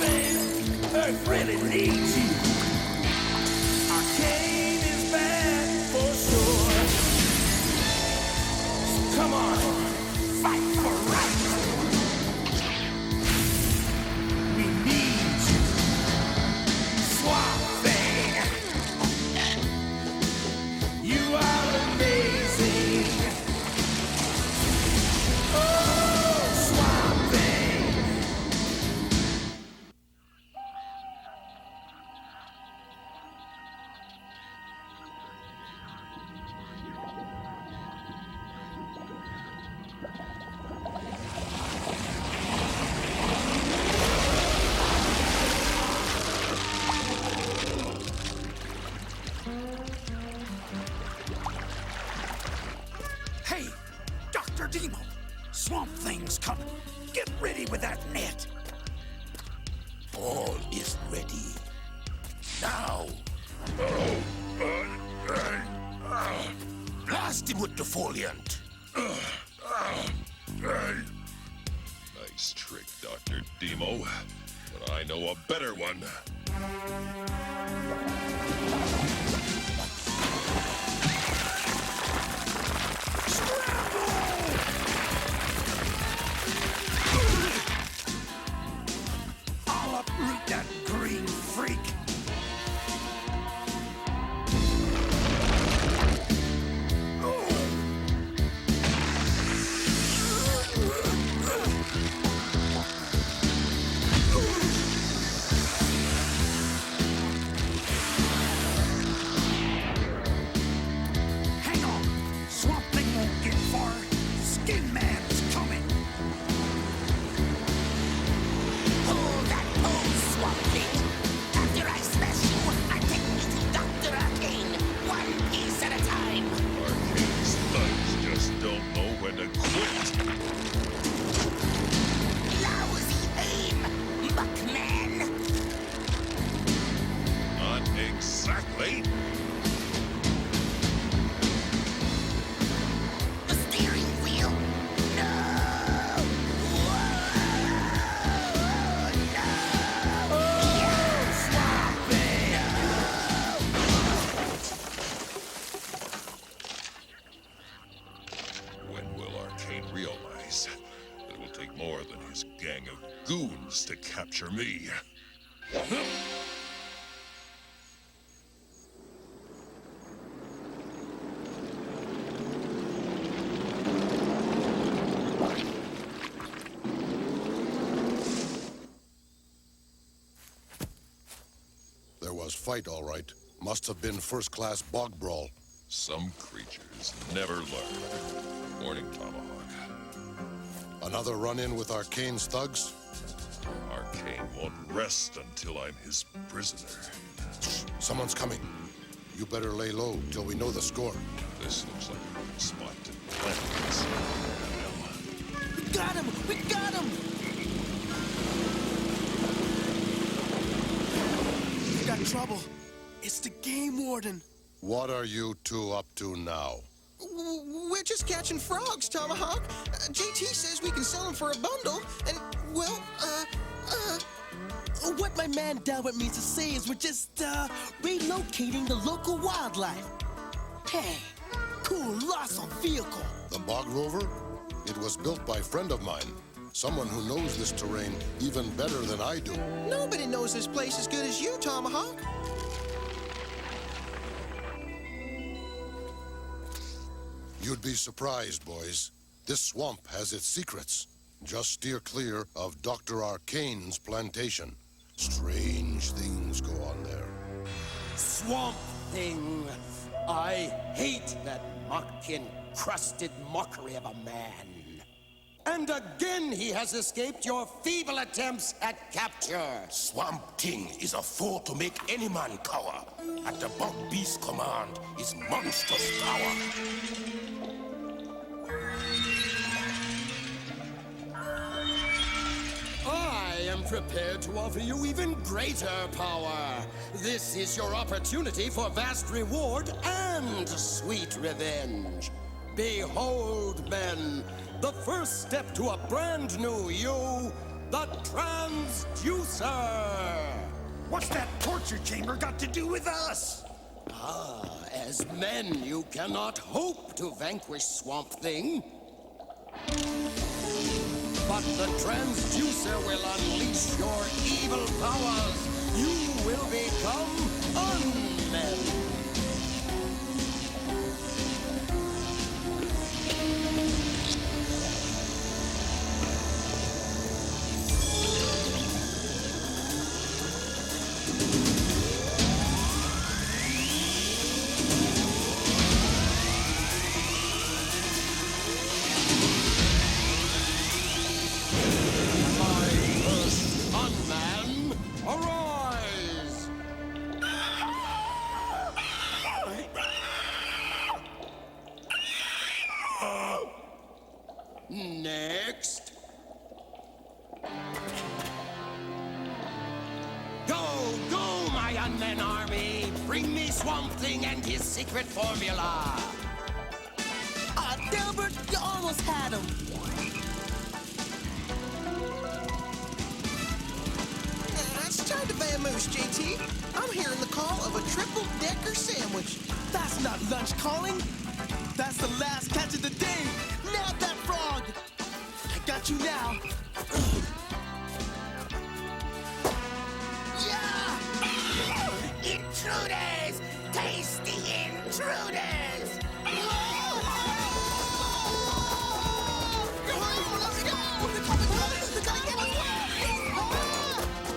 Thing, Earth really needs you. Arcane is bad for sure. So come on, fight for right. We need you, Swamp Thing. You are amazing. Oh, Swamp Thing. Hey, Dr. Demo, Swamp Thing's coming. Get ready with that net. All is ready. Now. Blast him with the foliant. Nice trick, Dr. Demo. But I know a better one. I'll uproot that green freak. Hang on. Swamp Thing won't get far. Skin Man's coming. Hold that pose, Swampy. After I smash you, I take you to Dr. Arcane, one piece at a time. Arcane's thugs just don't know when to quit. Lousy aim, Buckman. Not exactly. The steering wheel. No. Whoa, no. Yeah, Swampy. When will Arcane realize that it will take more than his gang of goons to capture me? There was fight, all right. Must have been first-class bog brawl. Some creatures never learn. Morning, Tomahawk. Another run-in with Arcane's thugs? Arcane won't rest until I'm his prisoner. Someone's coming. You better lay low till we know the score. This looks like a good spot to plant this. We got him! We got him! We got trouble. It's the game warden. What are you two up to now? We're just catching frogs, Tomahawk. JT says we can sell them for a bundle, and, well, what my man Delbert means to say is we're just, relocating the local wildlife. Hey, cool, colossal vehicle. The Bog Rover? It was built by a friend of mine. Someone who knows this terrain even better than I do. Nobody knows this place as good as you, Tomahawk. You'd be surprised, boys. This swamp has its secrets. Just steer clear of Dr. Arcane's plantation. Strange things go on there. Swamp Thing. I hate that muck-encrusted mockery of a man. And again he has escaped your feeble attempts at capture. Swamp Thing is a foe to make any man cower. At the Bug Beast command, his monstrous power. I am prepared to offer you even greater power. This is your opportunity for vast reward and sweet revenge. Behold, men, the first step to a brand new you the transducer! What's that torture chamber got to do with us? As men, you cannot hope to vanquish Swamp Thing. But the transducer will unleash your evil powers. You will become unmen. Arise! Next. Go, my unmen army! Bring me Swamp Thing and his secret formula! Delbert, you almost had him. It's time to vamoose, JT. I'm hearing the call of a triple-decker sandwich. That's not lunch calling. That's the last catch of the day. Nab that frog. I got you now. Yeah! Intruders! Tasty intruders!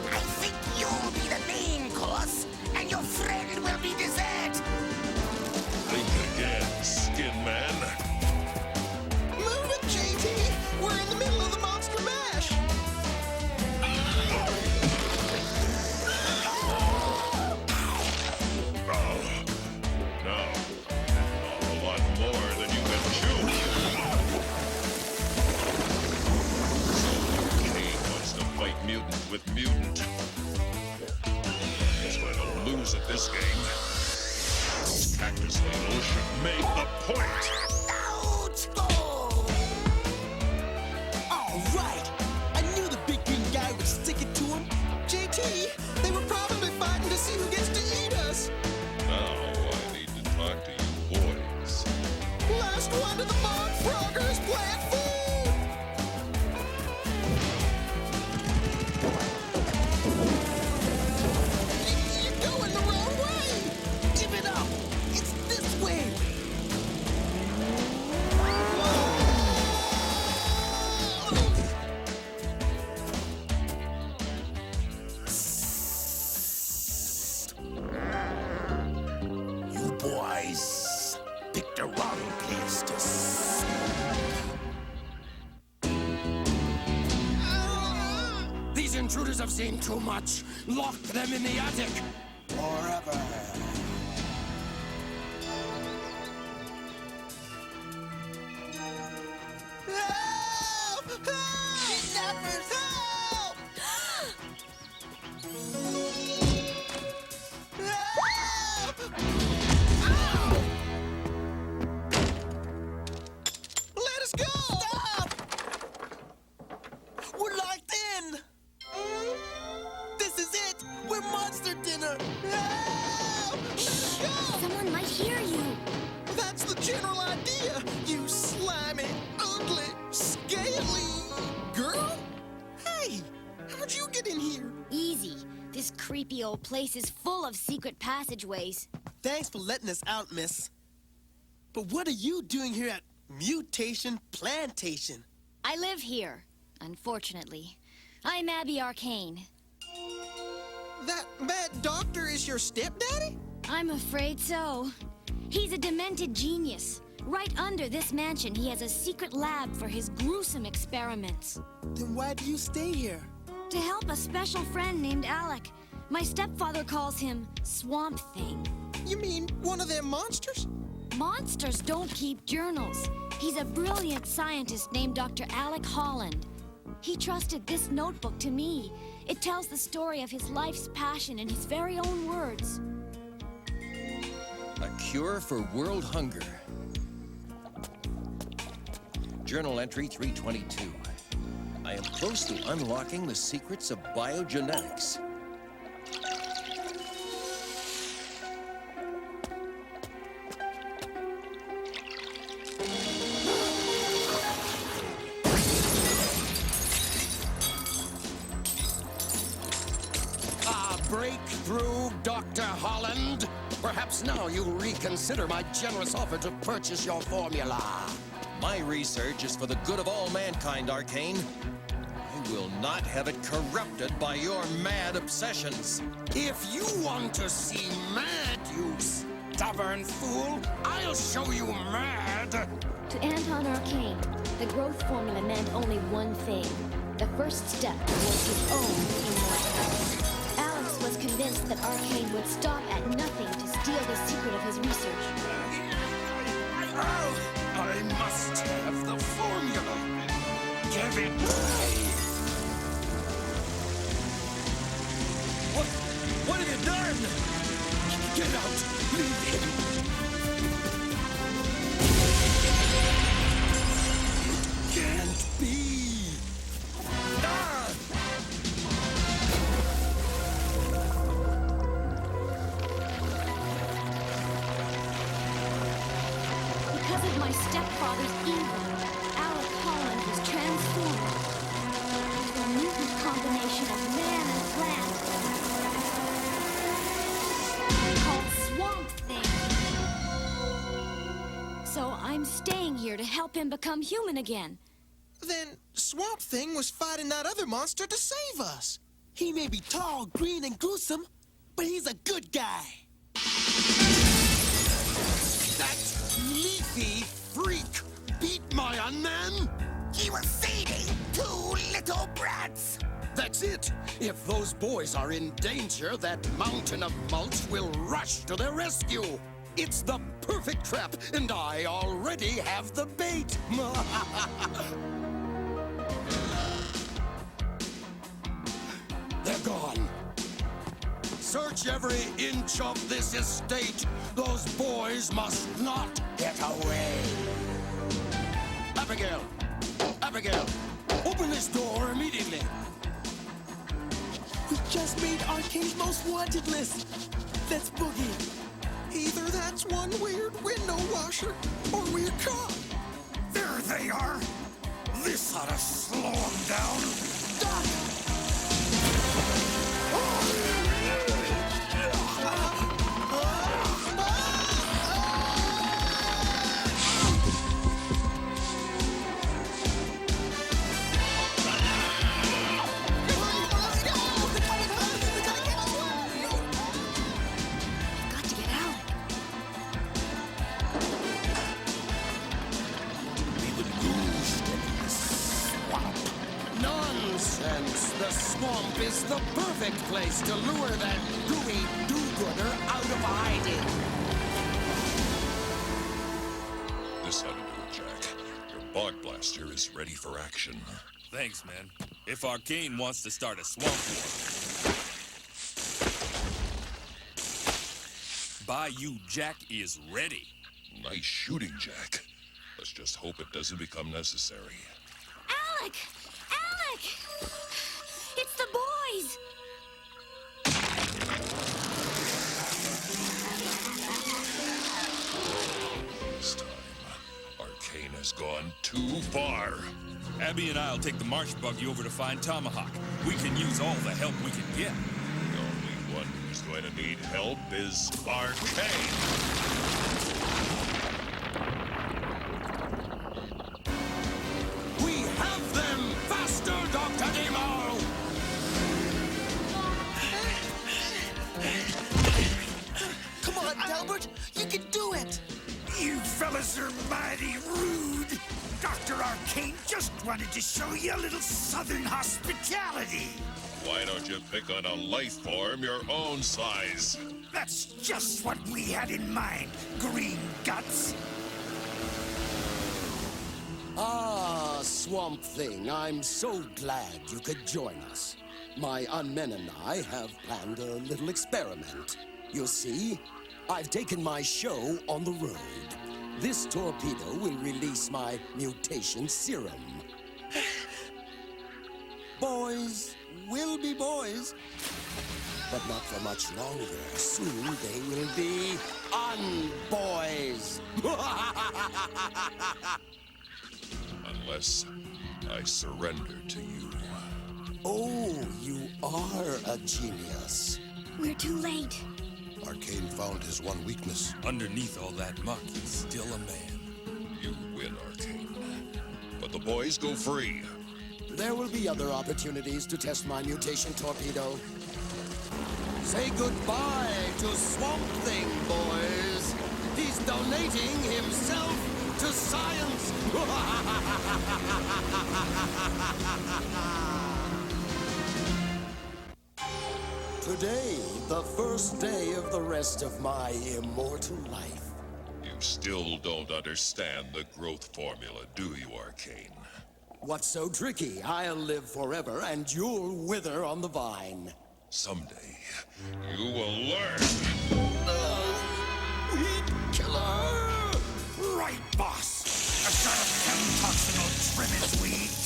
I think you'll be the main course, and your friend will be dessert. Think again, Skin Man. Move it, JT. We're in the middle of the monster mash. No. A lot more than you can chew. Kane wants to fight mutant with mutant. He's going to lose at this game. Those cactus needles should make the point. Out! Go! All right. I knew the big green guy would stick it to him. JT, they were probably fighting to see who gets to eat us. Now I need to talk to you boys. Last one to the bog froggers, plant food. You're going the wrong way. Give it up. It's this way. You boys picked the wrong place to These intruders have seen too much. Lock them in the attic. Forever. Help! Help! Kidnappers, help! Help! Ow! Let us go! Stop! We're locked in. This is it. We're monster dinner. Help! Let us go! Someone might hear you. That's the general idea, you slimy, ugly, scaly girl. Hey, how'd you get in here? Easy. This creepy old place is full of secret passageways. Thanks for letting us out, miss. But what are you doing here at Mutation Plantation? I live here, unfortunately. I'm Abby Arcane. That bad doctor is your stepdaddy? I'm afraid so. He's a demented genius. Right under this mansion, he has a secret lab for his gruesome experiments. Then why do you stay here? To help a special friend named Alec. My stepfather calls him Swamp Thing. You mean one of them monsters? Monsters don't keep journals. He's a brilliant scientist named Dr. Alec Holland. He trusted this notebook to me. It tells the story of his life's passion in his very own words. A cure for world hunger. Journal entry 322. I am close to unlocking the secrets of biogenetics. Breakthrough, Dr. Holland. Perhaps now you'll reconsider my generous offer to purchase your formula. My research is for the good of all mankind, Arcane. I will not have it corrupted by your mad obsessions. If you want to see mad, you stubborn fool, I'll show you mad. To Anton Arcane, the growth formula meant only one thing. The first step towards his own immortality. Alex was convinced that Arcane would stop at nothing to steal the secret of his research. I must have the formula. Give it to me. What have you done? Get out. Leave him. It can't be. Ah! Because of my stepfather's evil, Alec Holland was transformed into a mutant combination of man and plant called Swamp Thing. So I'm staying here to help him become human again. Then Swamp Thing was fighting that other monster to save us. He may be tall, green, and gruesome, but he's a good guy. That leafy freak beat my unman? He was feeding two little brats. That's it. If those boys are in danger, that mountain of mulch will rush to their rescue. It's the perfect trap, and I already have the bait. They're gone. Search every inch of this estate. Those boys must not get away. Abigail! Abigail! Open this door immediately. We just made Arcane's most wanted list. Let's boogie. Either that's one weird window washer or we're caught. There they are. This ought to slow them down. Doc! Got to get out. Nonsense! The swamp is the perfect place to lure that gooey do-gooder out of hiding. This ought to do it, Jack. Your bog blaster is ready for action. Thanks, man. If Arcane wants to start a swamp war, Bayou Jack is ready. Nice shooting, Jack. Let's just hope it doesn't become necessary. Alec! Alec! It's the boys! This time, Arcane has gone too far. Abby and I'll take the marsh buggy over to find Tomahawk. We can use all the help we can get. The only one who's going to need help is Arcane. We have them! Faster, Dr. Nemo! Come on, Delbert. You can do it. You fellas are mighty rude. Dr. Arcane just wanted to show you a little southern hospitality. Why don't you pick on a life form your own size? That's just what we had in mind, green guts. Ah, Swamp Thing, I'm so glad you could join us. My unmen and I have planned a little experiment. You see, I've taken my show on the road. This torpedo will release my mutation serum. Boys will be boys, but not for much longer. Soon they will be unboys. Unless I surrender to you. Oh, you are a genius. We're too late. Arcane found his one weakness. Underneath all that muck, he's still a man. You win, Arcane. But the boys go free. There will be other opportunities to test my mutation torpedo. Say goodbye to Swamp Thing, boys. He's donating himself to science. Today, the first day of the rest of my immortal life. You still don't understand the growth formula, do you, Arcane? What's so tricky? I'll live forever, and you'll wither on the vine. Someday, you will learn. Weed killer! Right, boss. I've got a toxin will trim his weeds.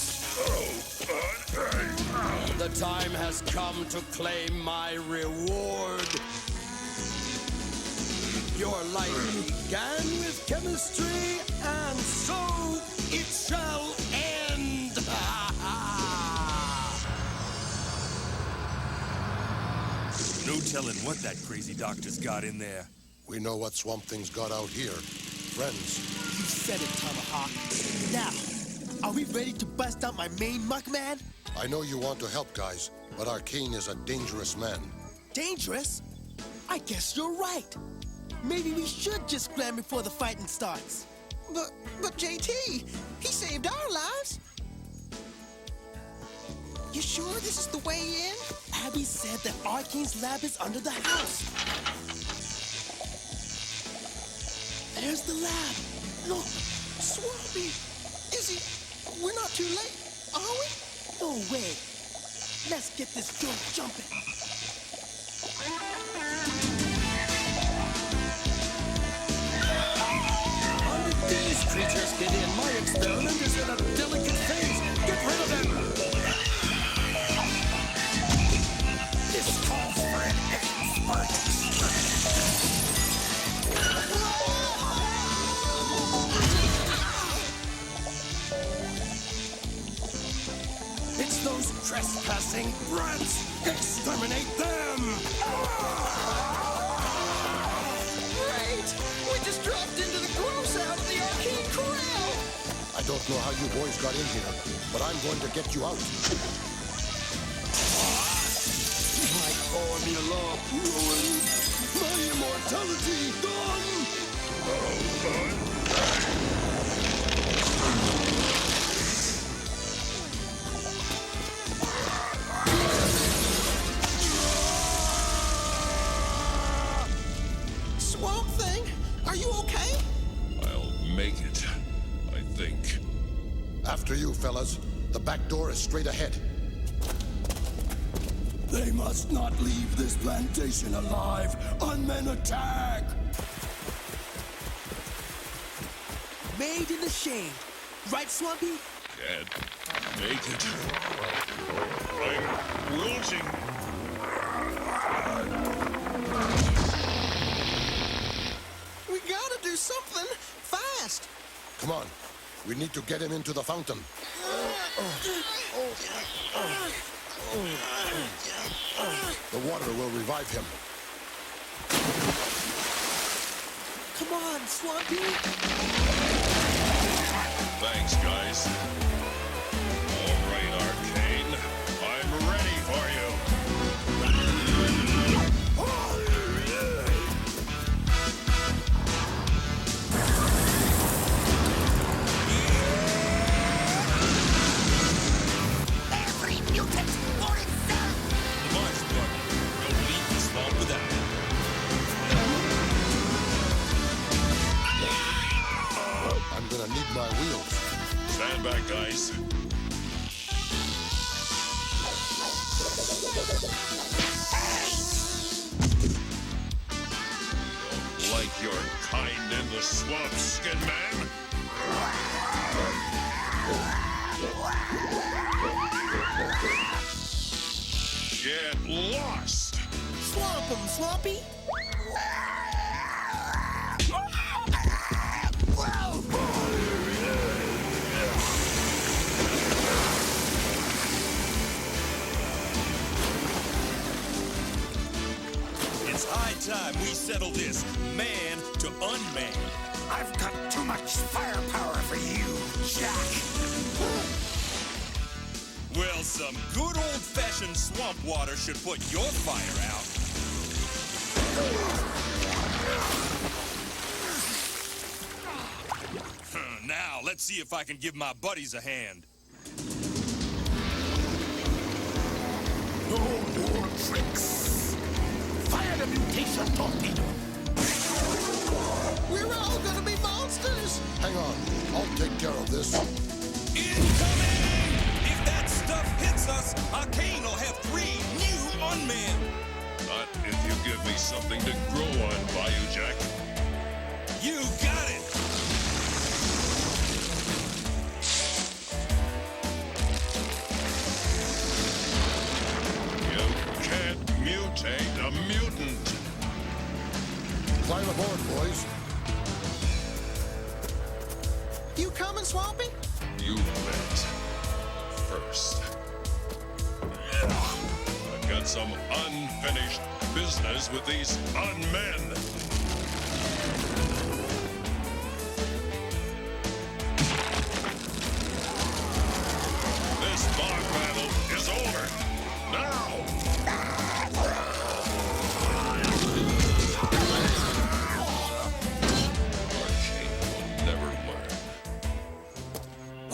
The time has come to claim my reward. Your life began with chemistry, and so it shall end. No telling what that crazy doctor's got in there. We know what Swamp Thing's got out here. Friends. You said it, Tomahawk. Now, are we ready to bust out my main muck man? I know you want to help, guys, but Arcane is a dangerous man. Dangerous? I guess you're right. Maybe we should just scram before the fighting starts. But JT, he saved our lives. You sure this is the way in? Abby said that Arcane's lab is under the house. There's the lab. Look. Swampy, is he? We're not too late, are we? No way. Let's get this joint jumping. How did these creatures get in? My experiment is in a delicate phase. Get rid of them! This calls for an expert. It's those trespassing brats! Exterminate them! Great! We just dropped into the gross out of the Arcane Corral! I don't know how you boys got in here, but I'm going to get you out. My formula ruined! My immortality gone! Swamp Thing, are you okay? I'll make it, I think. After you, fellas. The back door is straight ahead. They must not leave this plantation alive! Unmen attack! Made in the shade. Right, Swampy? Can't make it. I'm wilting. We gotta do something fast. Come on. We need to get him into the fountain. The water will revive him. Come on, Swampy. Thanks, guys. All right, Arcane. I'm ready for you. Every mutant for itself! The marsh bug. Don't leave the swamp without it. I'm gonna need my wheels. Stand back, guys. Don't like your kind in the swamp, Skin Man? Get lost! Swamp 'em, Swampy. It's high time we settle this, man to unman. I've got too much firepower for you, Jack. Well, some good old-fashioned swamp water should put your fire out. Now, let's see if I can give my buddies a hand. No more tricks. Fire the mutation torpedo. We're all gonna be monsters! Hang on, I'll take care of this. Incoming! If that stuff hits us, Arcane will have 3 new unmen. Not if you give me something to grow on, Bayou Jack. You got it! You can't mutate a mutant. Climb aboard, boys. You coming, Swampy? You bet. First. I've got some unfinished business with these unmen. This bar battle is over. Now! Arcane will never learn. I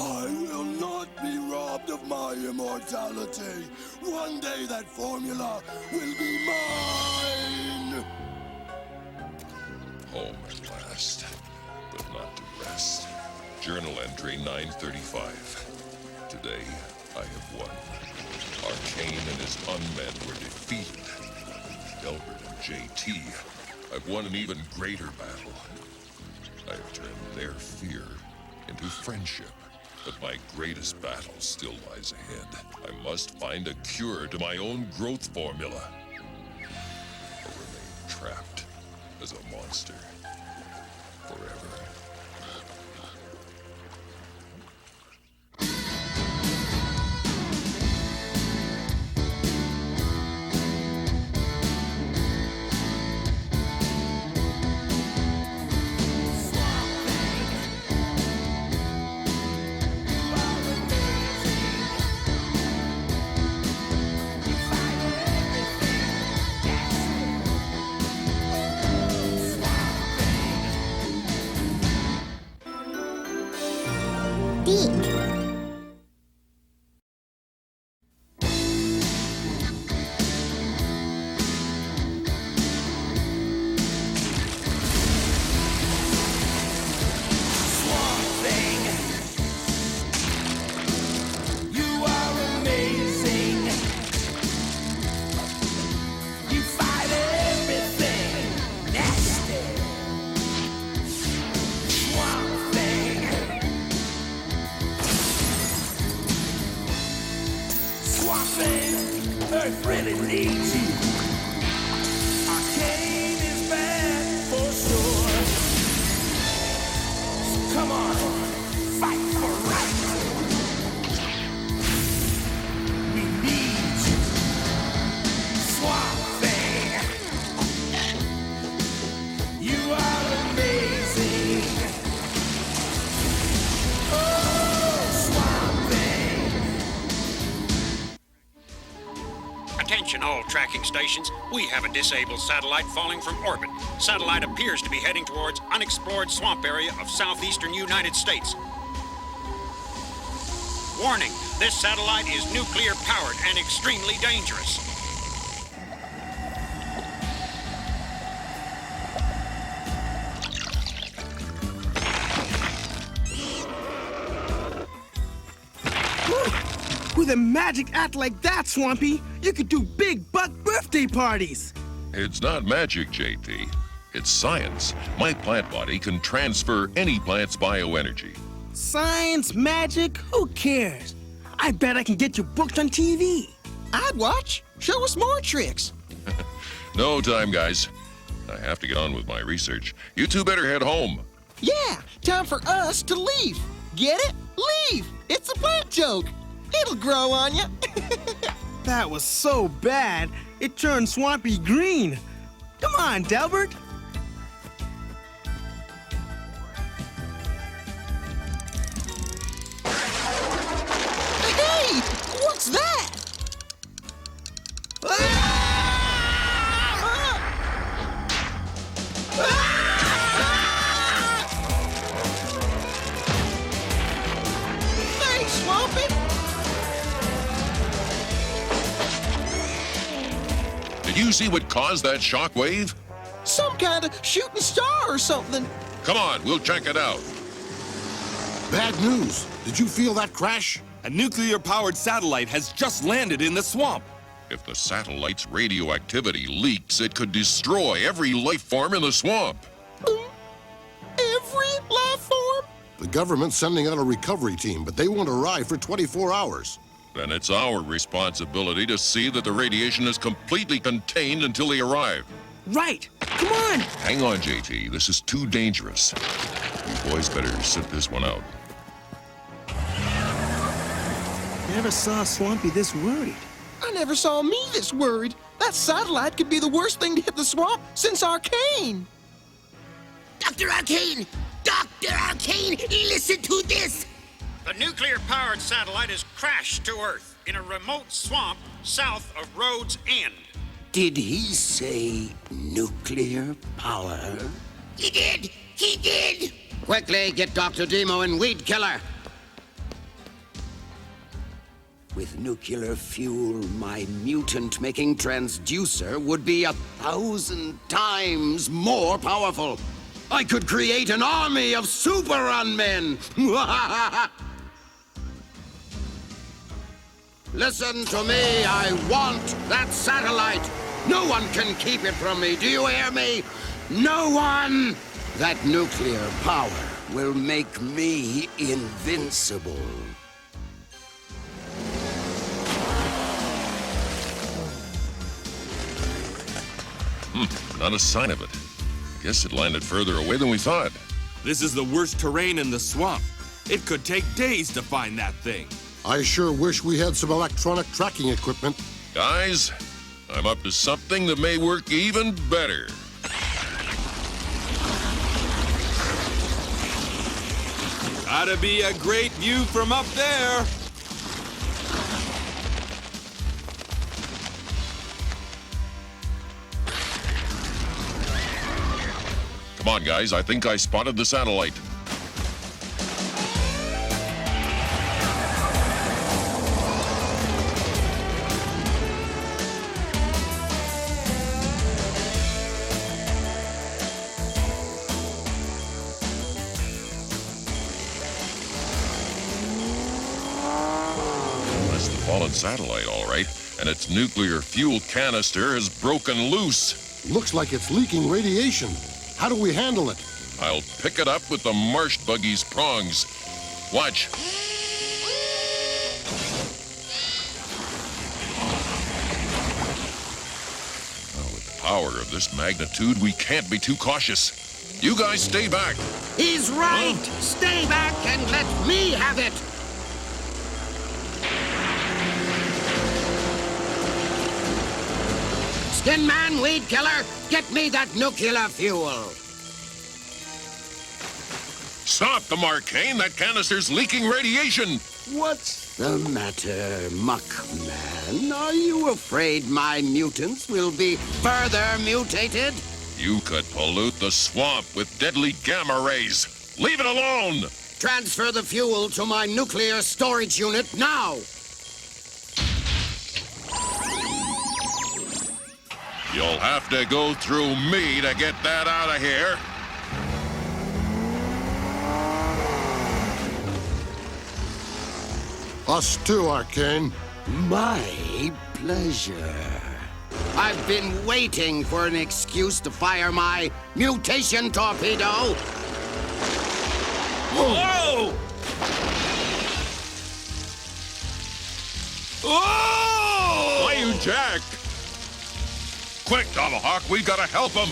will not be robbed of my immortality. One day that formula will be mine. Home at last, but not to rest. Journal entry 935. Today, I have won. Arcane and his unmen were defeated. Delbert and JT, I've won an even greater battle. I have turned their fear into friendship. But my greatest battle still lies ahead. I must find a cure to my own growth formula. Or remain trapped as a monster forever. Earth really needs you. Arcane is bad for sure. So come on, fight for right. We need you. Swamp Thing. You are amazing. Oh, Swamp Thing. Attention all tracking stations. We have a disabled satellite falling from orbit. Satellite appears to be heading towards unexplored swamp area of southeastern United States. Warning, this satellite is nuclear powered and extremely dangerous. With a magic act like that, Swampy, you could do big buck birthday parties. It's not magic, JT. It's science. My plant body can transfer any plant's bioenergy. Science, magic, who cares? I bet I can get you booked on TV. I'd watch. Show us more tricks. No time, guys. I have to get on with my research. You two better head home. Yeah, time for us to leave. Get it? Leave. It's a plant joke. It'll grow on you. That was so bad, it turned Swampy green. Come on, Delbert. Hey, what's that? Thanks, Swampy. Did you see what caused that shockwave? Some kind of shooting star or something. Come on, we'll check it out. Bad news. Did you feel that crash? A nuclear-powered satellite has just landed in the swamp. If the satellite's radioactivity leaks, it could destroy every life form in the swamp. Every life form? The government's sending out a recovery team, but they won't arrive for 24 hours. Then it's our responsibility to see that the radiation is completely contained until they arrive. Right. Come on. Hang on, JT. This is too dangerous. You boys better sit this one out. Never saw Swampy this worried. I never saw me this worried. That satellite could be the worst thing to hit the swamp since Arcane. Dr. Arcane! Dr. Arcane, listen to this! The nuclear-powered satellite has crashed to Earth in a remote swamp south of Rhodes End. Did he say nuclear power? He did! He did! Quickly, get Dr. Demo and Weed Killer. With nuclear fuel, my mutant-making transducer would be 1,000 times more powerful. I could create an army of super-unmen. Listen to me, I want that satellite. No one can keep it from me, do you hear me? No one! That nuclear power will make me invincible. Not a sign of it. Guess it landed further away than we thought. This is the worst terrain in the swamp. It could take days to find that thing. I sure wish we had some electronic tracking equipment. Guys, I'm up to something that may work even better. Gotta be a great view from up there. Come on, guys, I think I spotted the satellite. That's the fallen satellite, all right, and its nuclear fuel canister has broken loose. Looks like it's leaking radiation. How do we handle it? I'll pick it up with the marsh buggy's prongs. Watch. Well, with the power of this magnitude, we can't be too cautious. You guys stay back. He's right! Stay back and let me have it! Skin Man, Weed Killer, get me that nuclear fuel! Stop them, Arcane! That canister's leaking radiation! What's the matter, Muckman? Are you afraid my mutants will be further mutated? You could pollute the swamp with deadly gamma rays. Leave it alone! Transfer the fuel to my nuclear storage unit now! You'll have to go through me to get that out of here. Us too, Arcane. My pleasure. I've been waiting for an excuse to fire my mutation torpedo. Whoa! Whoa! Jack! Quick, Tomahawk, we gotta help him!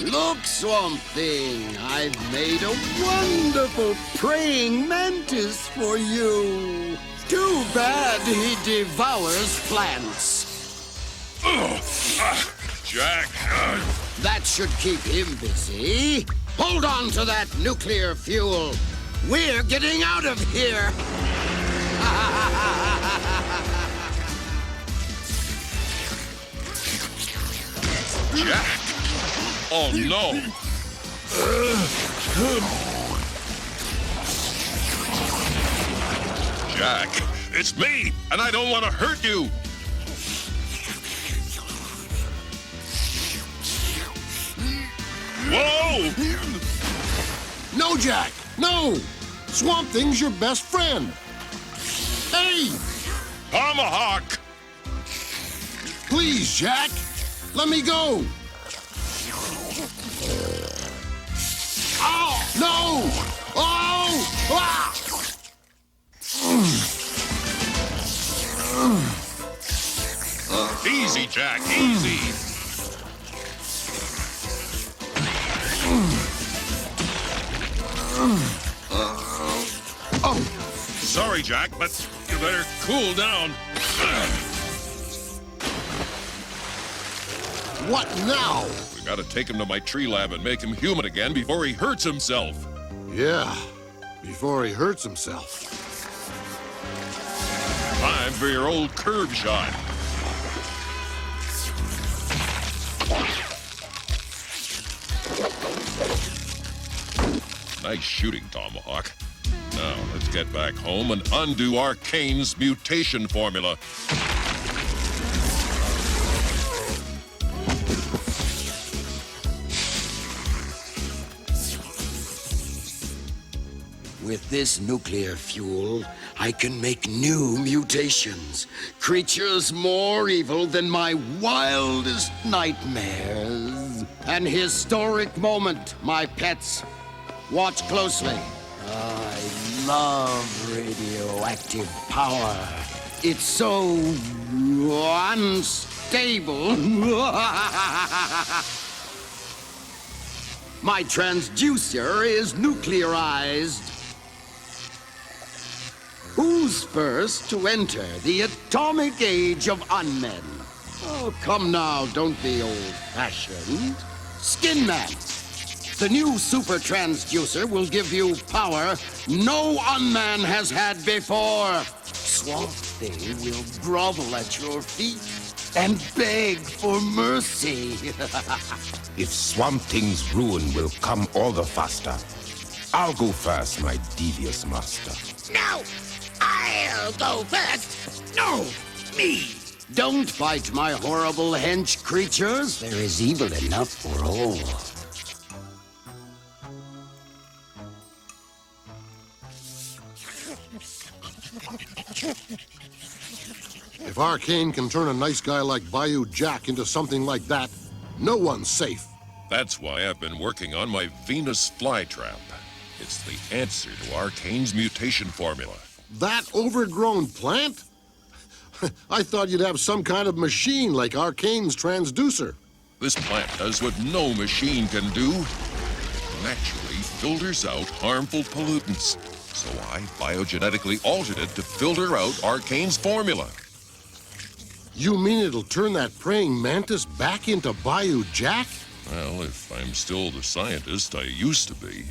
Look, Swamp Thing, I've made a wonderful praying mantis for you. Too bad he devours plants. Jack! That should keep him busy. Hold on to that nuclear fuel. We're getting out of here. Jack! Oh, no! Jack, it's me, and I don't want to hurt you! Whoa! No, Jack! No! Swamp Thing's your best friend! Hey! Tomahawk! Please, Jack! Let me go! Oh! No! Oh! Ah! Easy, Jack, easy! Oh! Sorry, Jack, but you better cool down. What now? We gotta take him to my tree lab and make him human again before he hurts himself. Yeah, before he hurts himself. Time for your old curve shot. Nice shooting, Tomahawk. Now, let's get back home and undo Arcane's mutation formula. With this nuclear fuel, I can make new mutations. Creatures more evil than my wildest nightmares. An historic moment, my pets. Watch closely. I love radioactive power. It's so unstable. My transducer is nuclearized. Who's first to enter the atomic age of unmen? Oh, come now, don't be old-fashioned. Skin Man. The new super transducer will give you power no unman has had before. Swamp Thing will grovel at your feet and beg for mercy. If Swamp Thing's ruin will come all the faster, I'll go first, my devious master. No! I'll go first! No! Me! Don't bite my horrible hench creatures. There is evil enough for all. If Arcane can turn a nice guy like Bayou Jack into something like that, no one's safe. That's why I've been working on my Venus flytrap. It's the answer to Arcane's mutation formula. That overgrown plant? I thought you'd have some kind of machine like Arcane's transducer. This plant does what no machine can do. Naturally filters out harmful pollutants. So I biogenetically altered it to filter out Arcane's formula. You mean it'll turn that praying mantis back into Bayou Jack? Well, if I'm still the scientist I used to be.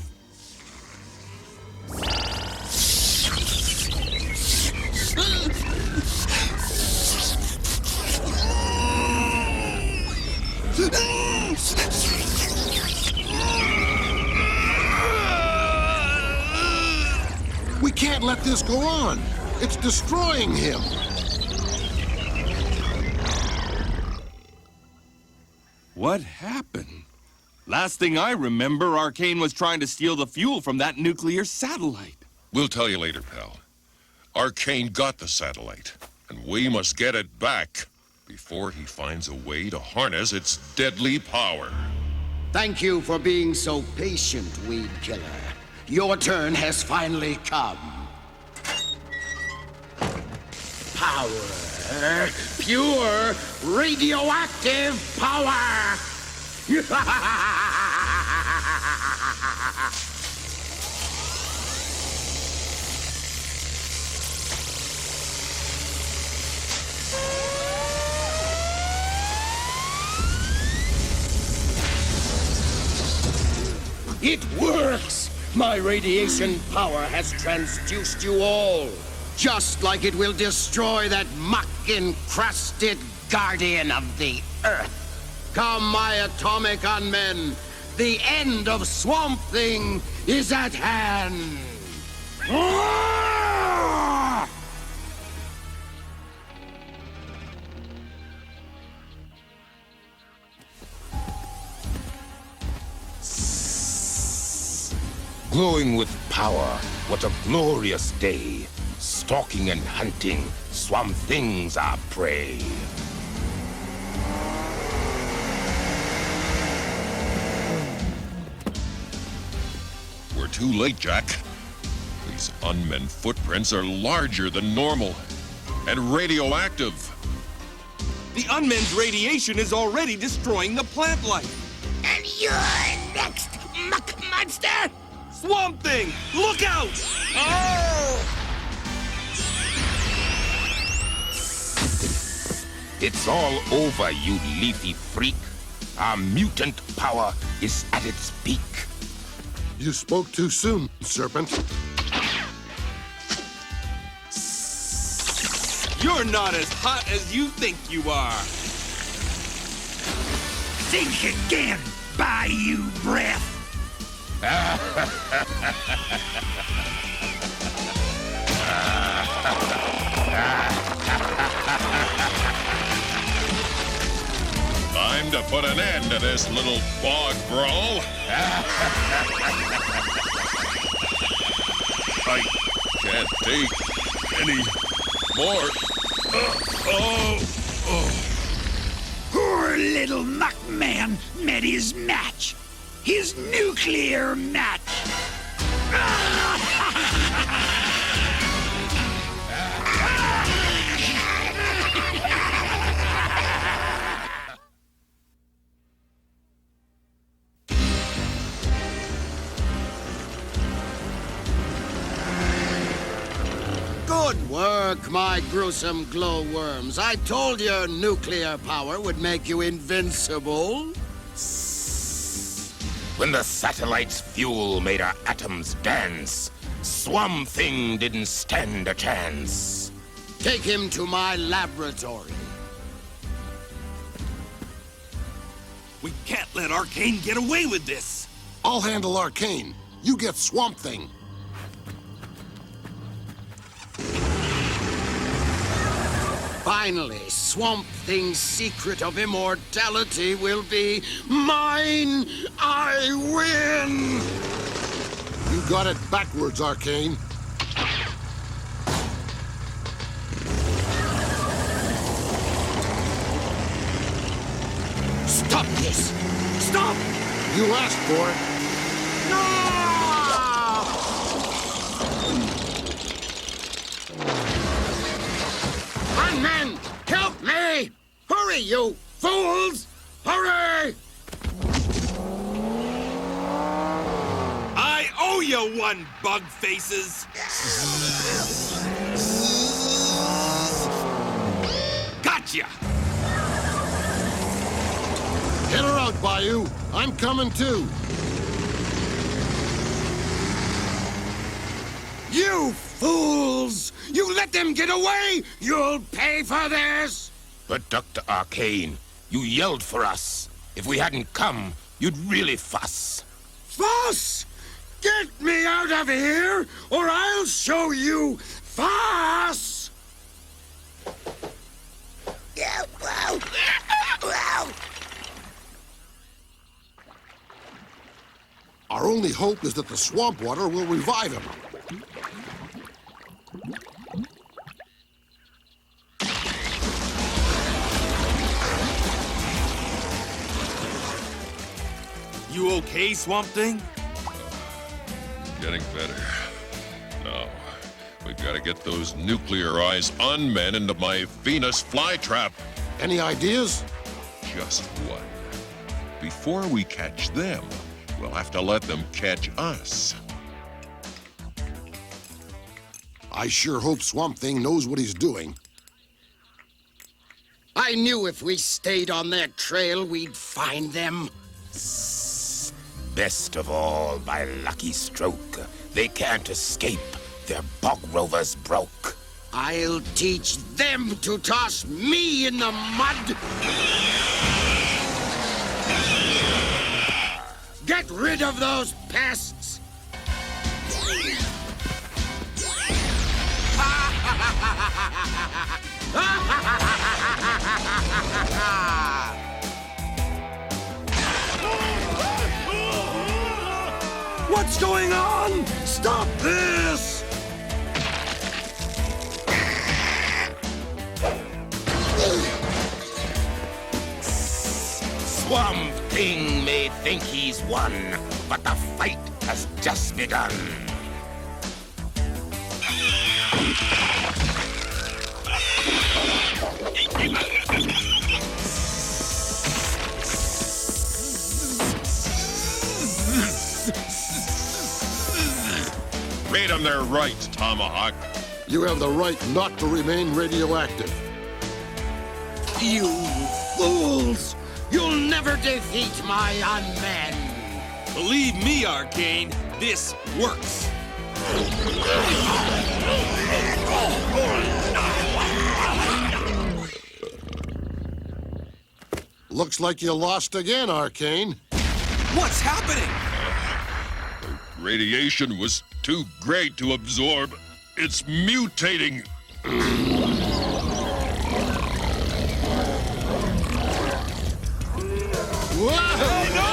We can't let this go on. It's destroying him. What happened? Last thing I remember, Arcane was trying to steal the fuel from that nuclear satellite. We'll tell you later, pal. Arcane got the satellite, and we must get it back before he finds a way to harness its deadly power. Thank you for being so patient, Weed Killer. Your turn has finally come. power. Pure radioactive power. It works! My radiation power has transduced you all, just like it will destroy that muck-encrusted guardian of the Earth. Come, my atomic unmen, the end of Swamp Thing is at hand! Glowing with power, what a glorious day. Stalking and hunting, Swamp Things are prey. We're too late, Jack. These unmen footprints are larger than normal and radioactive. The unmen's radiation is already destroying the plant life. And you're next, muck monster! Swamp Thing, look out! Oh! It's all over, you leafy freak. Our mutant power is at its peak. You spoke too soon, Serpent. You're not as hot as you think you are. Think again, Bayou Breath. Time to put an end to this little bog brawl. I can't take any more. Poor little muckman met his match. His nuclear match. Good work, my gruesome glowworms. I told you nuclear power would make you invincible. When the satellite's fuel made our atoms dance, Swamp Thing didn't stand a chance. Take him to my laboratory. We can't let Arcane get away with this. I'll handle Arcane. You get Swamp Thing. Finally, Swamp Thing's secret of immortality will be mine! I win! You got it backwards, Arcane. Stop this! Stop! You asked for it. No! Men, help me! Hurry, you fools! Hurry! I owe you one, bug faces. Gotcha! Get her out, Bayou. I'm coming too. You fools! You let them get away! You'll pay for this! But Dr. Arcane, you yelled for us. If we hadn't come, you'd really fuss. Fuss? Get me out of here, or I'll show you fuss! Our only hope is that the swamp water will revive him. You okay, Swamp Thing? Getting better. No, we've Gotta get those nuclearized unmen into my Venus flytrap. Any ideas? Just one. Before we catch them, we'll have to let them catch us. I sure hope Swamp Thing knows what he's doing. I knew if we stayed on their trail, we'd find them. Best of all, by lucky stroke, they can't escape. Their bog rovers broke. I'll teach them to toss me in the mud. Get rid of those pests. What's going on? Stop this! Swamp Thing may think he's won, but the fight has just begun. Read them their rights, Tomahawk. You have the right not to remain radioactive. You fools! You'll never defeat my unmen! Believe me, Arcane, this works. Looks like you lost again, Arcane. What's happening? The radiation was too great to absorb. It's mutating. Oh, no!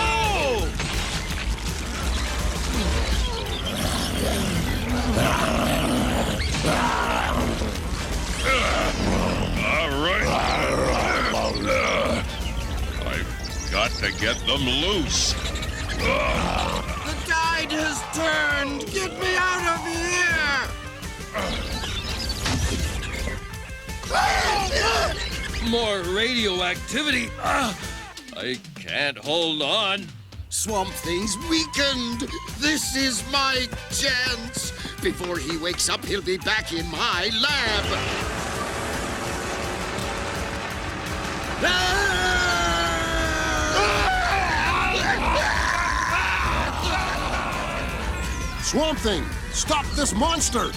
All right. I've got to get them loose. The tide has turned! Get me out of here! More radioactivity. I can't hold on. Swamp Thing's weakened! This is my chance! Before he wakes up, he'll be back in my lab! Swamp Thing, stop this monster!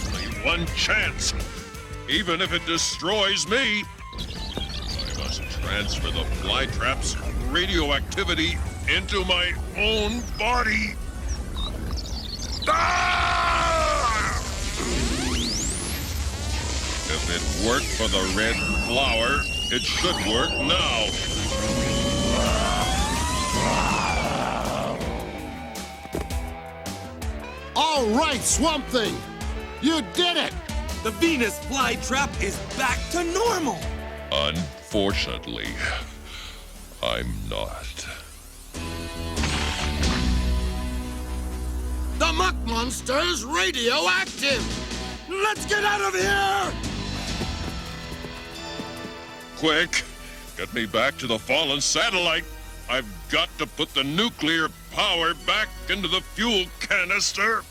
Only one chance. Even if it destroys me, I must transfer the flytrap's radioactivity into my own body. Ah! If it worked for the red flower, it should work now. All right, Swamp Thing! You did it! The Venus flytrap is back to normal! Unfortunately, I'm not. The muck monster's radioactive! Let's get out of here! Quick! Get me back to the fallen satellite! I've got to put the nuclear power back into the fuel canister!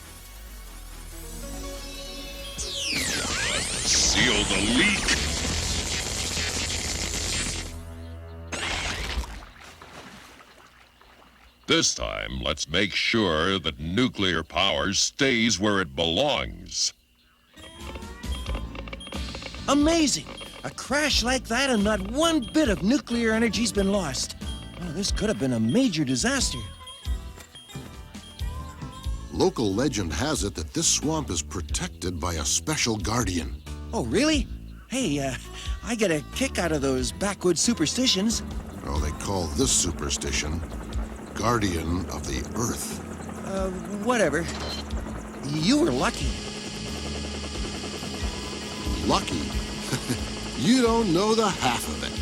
Seal the leak! This time, let's make sure that nuclear power stays where it belongs. Amazing! A crash like that and not one bit of nuclear energy's been lost. Oh, this could have been a major disaster. Local legend has it that this swamp is protected by a special guardian. Oh, really? Hey, I get a kick out of those backwoods superstitions. Oh, they call this superstition Guardian of the Earth. Whatever. You were lucky. Lucky? You don't know the half of it.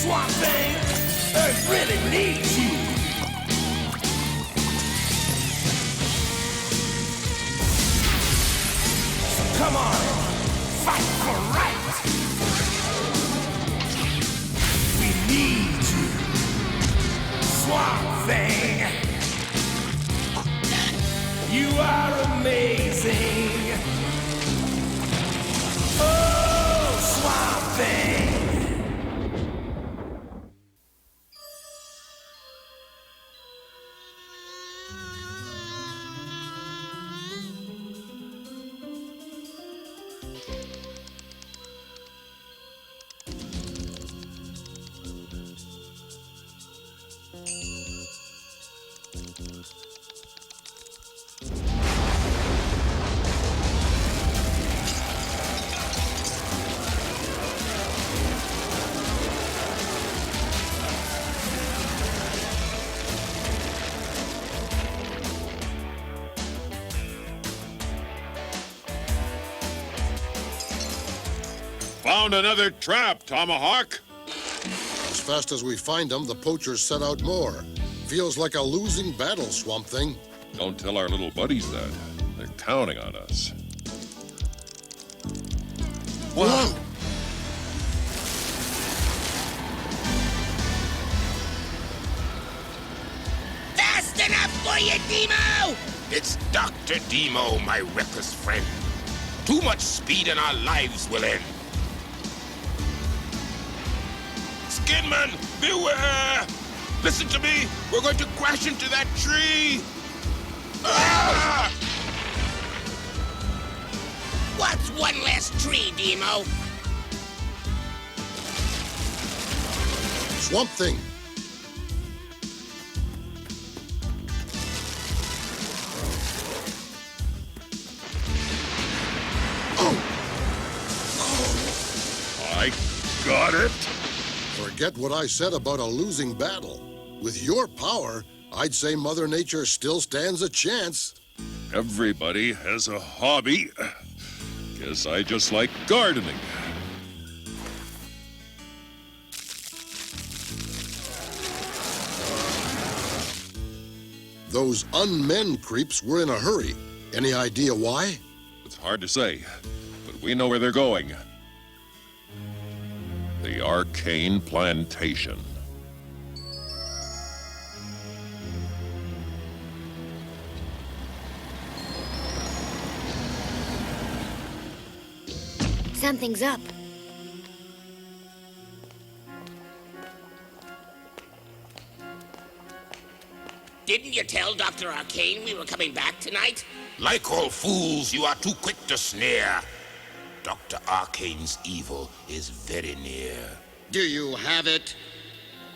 Swamp Thing, Earth really needs you. So come on, fight for right. We need you, Swamp Thing. You are amazing. Oh, Swamp Thing. Found another trap, Tomahawk. As fast as we find them, the poachers set out more. Feels like a losing battle, Swamp Thing. Don't tell our little buddies that. They're counting on us. Whoa! Fast enough for you, Demo! It's Dr. Demo, my reckless friend. Too much speed and our lives will end. Skinman, beware! Listen to me! We're going to crash into that tree! Ah! What's one less tree, Demo? Swamp Thing. I got it. Forget what I said about a losing battle. With your power, I'd say Mother Nature still stands a chance. Everybody has a hobby. Guess I just like gardening. Those unmen creeps were in a hurry. Any idea why? It's hard to say, but we know where they're going. The Arcane Plantation. Something's up. Didn't you tell Dr. Arcane we were coming back tonight? Like all fools, you are too quick to sneer. Dr. Arcane's evil is very near. Do you have it?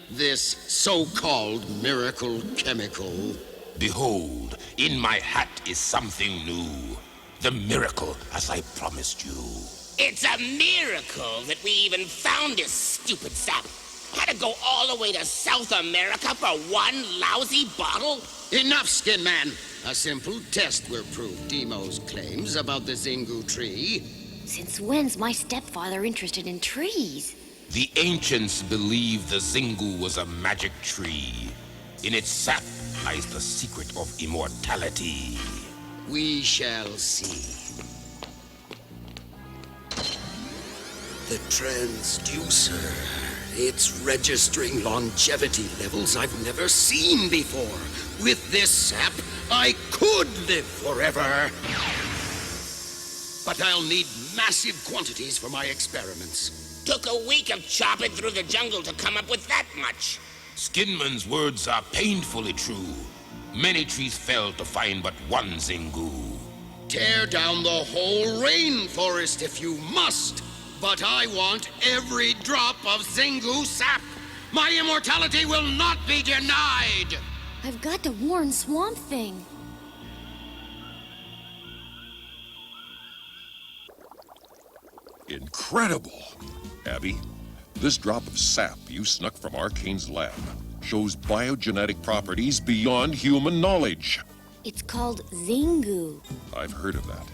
This so-called miracle chemical? Behold, in my hat is something new. The miracle, as I promised you. It's a miracle that we even found this stupid sap. Had to go all the way to South America for one lousy bottle? Enough, Skin Man. A simple test will prove Demo's claims about the Zingu tree. Since when's my stepfather interested in trees? The ancients believed the Zingu was a magic tree. In its sap lies the secret of immortality. We shall see. The transducer. It's registering longevity levels I've never seen before. With this sap, I could live forever. But I'll need massive quantities for my experiments. Took a week of chopping through the jungle to come up with that much. Skinman's words are painfully true. Many trees fell to find but one Zingu. Tear down the whole rainforest if you must. But I want every drop of Zingu sap. My immortality will not be denied. I've got to warn Swamp Thing. Incredible! Abby, this drop of sap you snuck from Arcane's lab shows biogenetic properties beyond human knowledge. It's called Zingu. I've heard of that.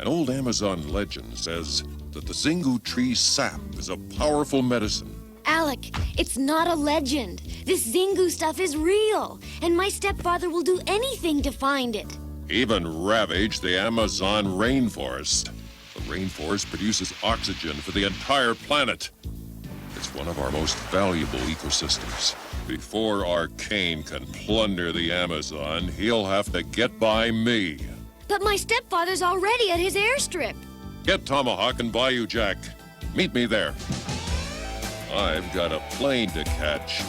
An old Amazon legend says that the Zingu tree sap is a powerful medicine. Alec, it's not a legend. This Zingu stuff is real, and my stepfather will do anything to find it. Even ravage the Amazon rainforest. The rainforest produces oxygen for the entire planet. It's one of our most valuable ecosystems. Before Arcane can plunder the Amazon, he'll have to get by me. But my stepfather's already at his airstrip. Get Tomahawk and Bayou Jack. Meet me there. I've got a plane to catch.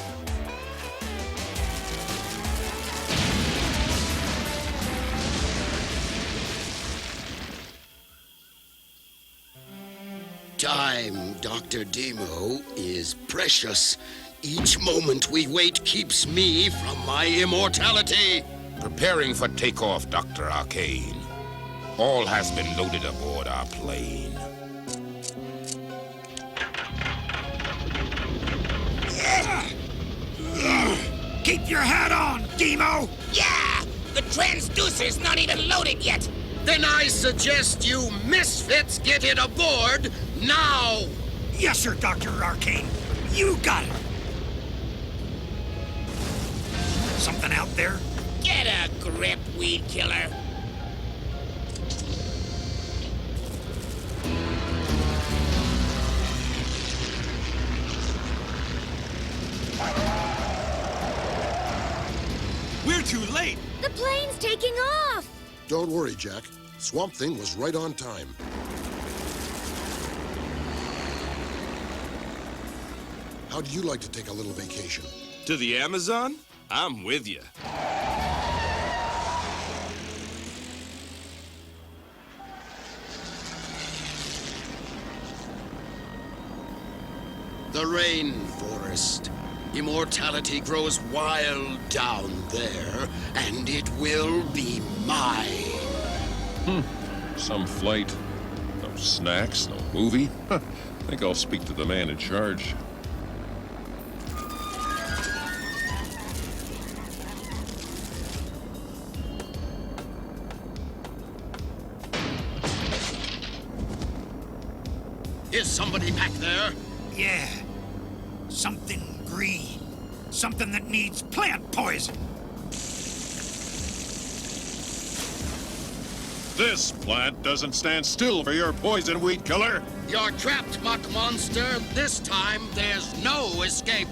Time, Dr. Demo, is precious. Each moment we wait keeps me from my immortality. Preparing for takeoff, Dr. Arcane. All has been loaded aboard our plane. Keep your hat on, Demo! Yeah! The transducer's not even loaded yet! Then I suggest you misfits get it aboard now! Yes, sir, Dr. Arcane. You got it! Something out there? Get a grip, weed killer! We're too late! The plane's taking off! Don't worry, Jack. Swamp Thing was right on time. How'd you like to take a little vacation? To the Amazon? I'm with you. The rainforest. Immortality grows wild down there, and it will be mine. Some flight. No snacks, no movie. I think I'll speak to the man in charge. Is somebody back there? Yeah. Something green. Something that needs plant poison. This plant doesn't stand still for your poison, weed killer. You're trapped, muck monster. This time, there's no escape.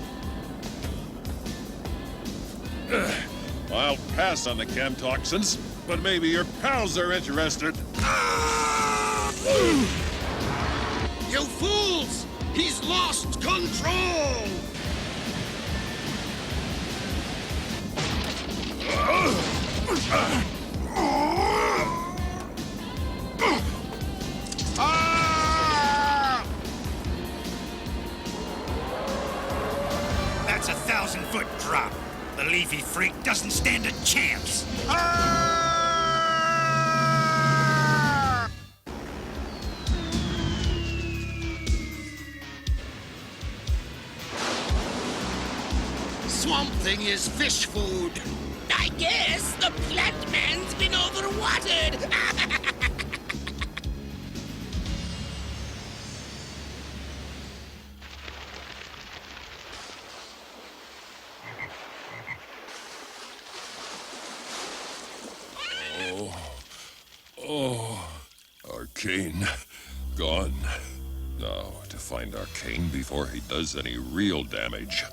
I'll pass on the chem toxins, but maybe your pals are interested. You fools! He's lost control! That's a 1,000-foot drop. The leafy freak doesn't stand a chance. Swamp Thing is fish food. I guess the plant man's been overwatered! Arcane. Gone. Now, to find Arcane before he does any real damage.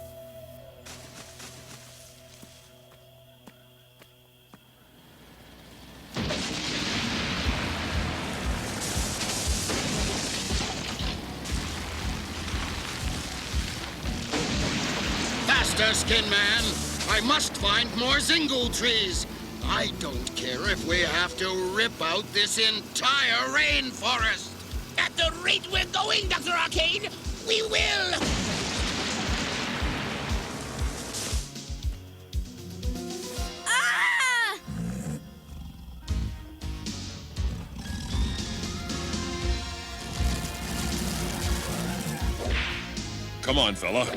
Faster, Skin Man! I must find more Zingu trees! I don't care if we have to rip out this entire rainforest! At the rate we're going, Dr. Arcane, we will! Ah! Come on, fella.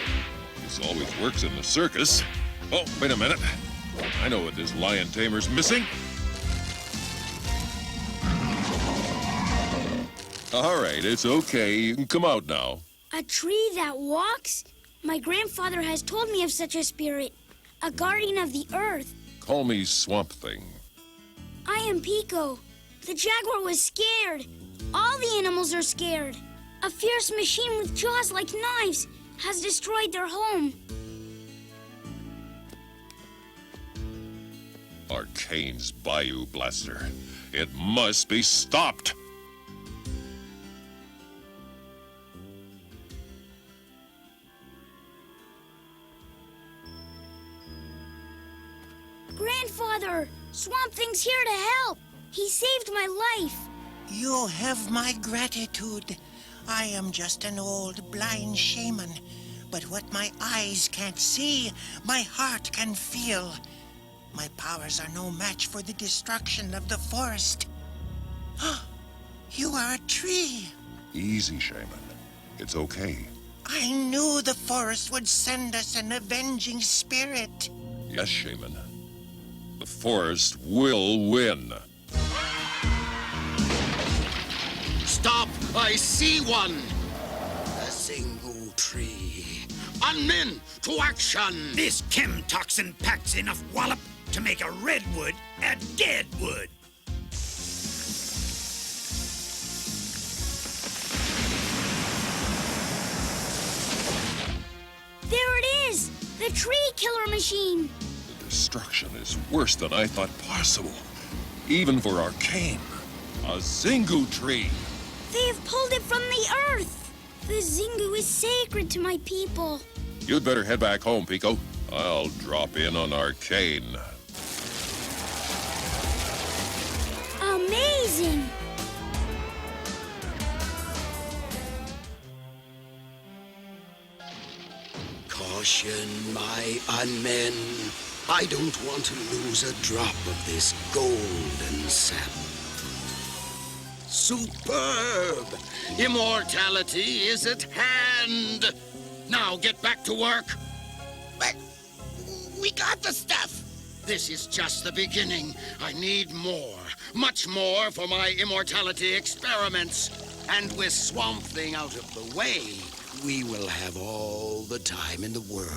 This always works in the circus. Oh, wait a minute. I know what this lion tamer's missing. All right, it's okay. You can come out now. A tree that walks? My grandfather has told me of such a spirit. A guardian of the earth. Call me Swamp Thing. I am Pico. The jaguar was scared. All the animals are scared. A fierce machine with jaws like knives has destroyed their home. Arcane's Bayou Blaster. It must be stopped. Grandfather, Swamp Thing's here to help. He saved my life. You have my gratitude. I am just an old blind shaman. But what my eyes can't see, my heart can feel. My powers are no match for the destruction of the forest. You are a tree. Easy, Shaman. It's okay. I knew the forest would send us an avenging spirit. Yes, Shaman. The forest will win. Stop! I see one! A single tree. Unmen, to action! This chem toxin packs enough wallop to make a redwood a deadwood. There it is! The tree killer machine! The destruction is worse than I thought possible. Even for Arcane. A Zingu tree. They've pulled it from the earth! The Zingu is sacred to my people. You'd better head back home, Pico. I'll drop in on Arcane. Amazing! Caution, my unmen. I don't want to lose a drop of this golden sap. Superb! Immortality is at hand! Now get back to work! But we got the stuff! This is just the beginning. I need more, much more for my immortality experiments. And with Swamp Thing out of the way, we will have all the time in the world.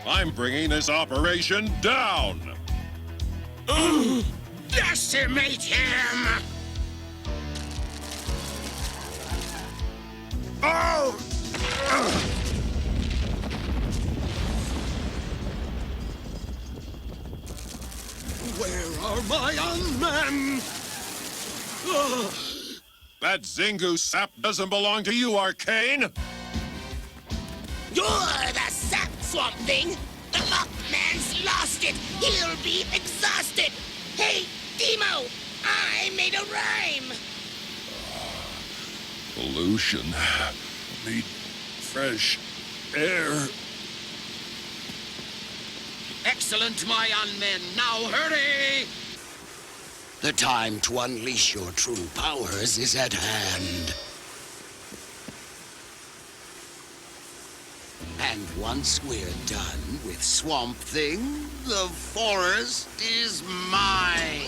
I'm bringing this operation down! Decimate him! Oh! Where are my unmen? That Zingu sap doesn't belong to you, Arcane! You're the sap, Swamp Thing! The Muckman's lost it! He'll be exhausted! Hey, Demo! I made a rhyme! Pollution. Need fresh air. Excellent, my unmen. Now hurry! The time to unleash your true powers is at hand. And once we're done with Swamp Thing, the forest is mine.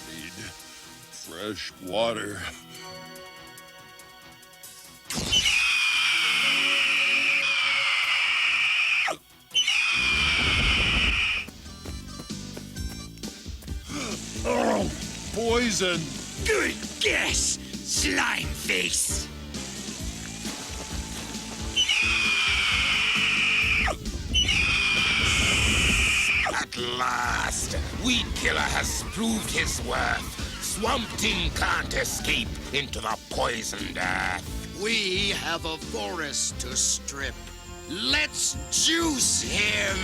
Need fresh water. Oh, poison! Good guess, slime face. At last, Weed Killer has proved his worth. Swamp Thing can't escape into the poisoned earth. We have a forest to strip. Let's juice him!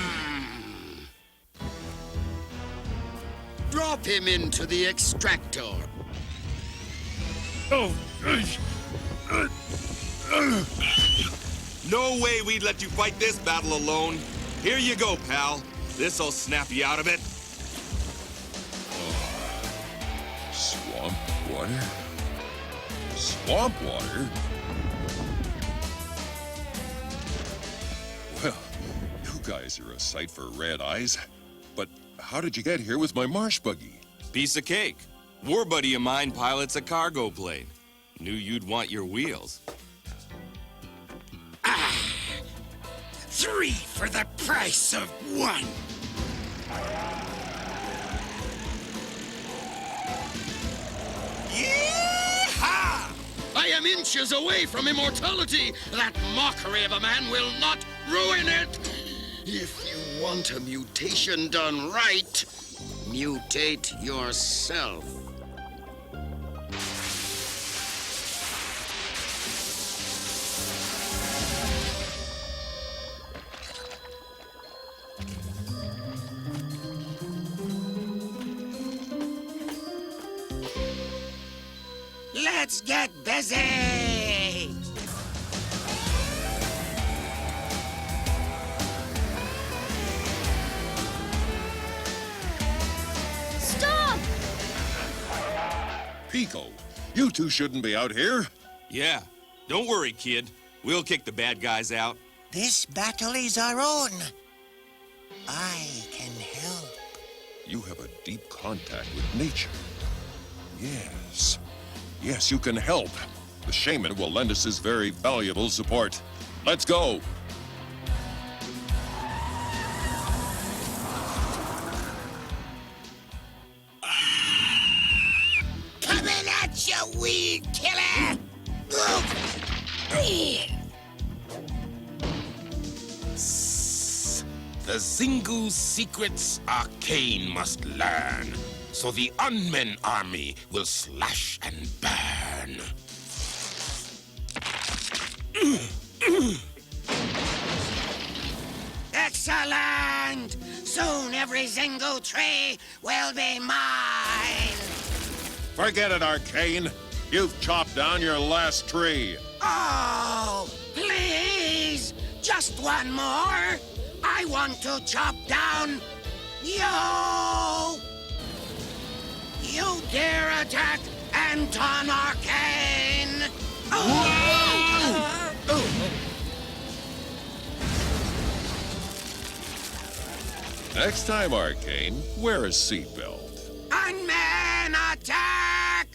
Drop him into the extractor. Oh, No way we'd let you fight this battle alone. Here you go, pal. This'll snap you out of it. Swamp water? Swamp water? Well, you guys are a sight for red eyes. But how did you get here with my marsh buggy? Piece of cake. War buddy of mine pilots a cargo plane. Knew you'd want your wheels. 3 for the price of 1. Yeehaw! I am inches away from immortality. That mockery of a man will not ruin it. If you want a mutation done right, mutate yourself. Let's get busy! Stop! Pico, you two shouldn't be out here. Yeah, don't worry, kid. We'll kick the bad guys out. This battle is our own. I can help. You have a deep contact with nature. Yes. Yes, you can help. The shaman will lend us his very valuable support. Let's go. Coming at you, weed killer! The single secrets Arcane must learn, so the unmen army will slash and burn. Excellent! Soon every Zingu tree will be mine! Forget it, Arcane. You've chopped down your last tree. Oh, please! Just one more! I want to chop down you! You dare attack Anton Arcane! Next time, Arcane, wear a seatbelt. Unman attack!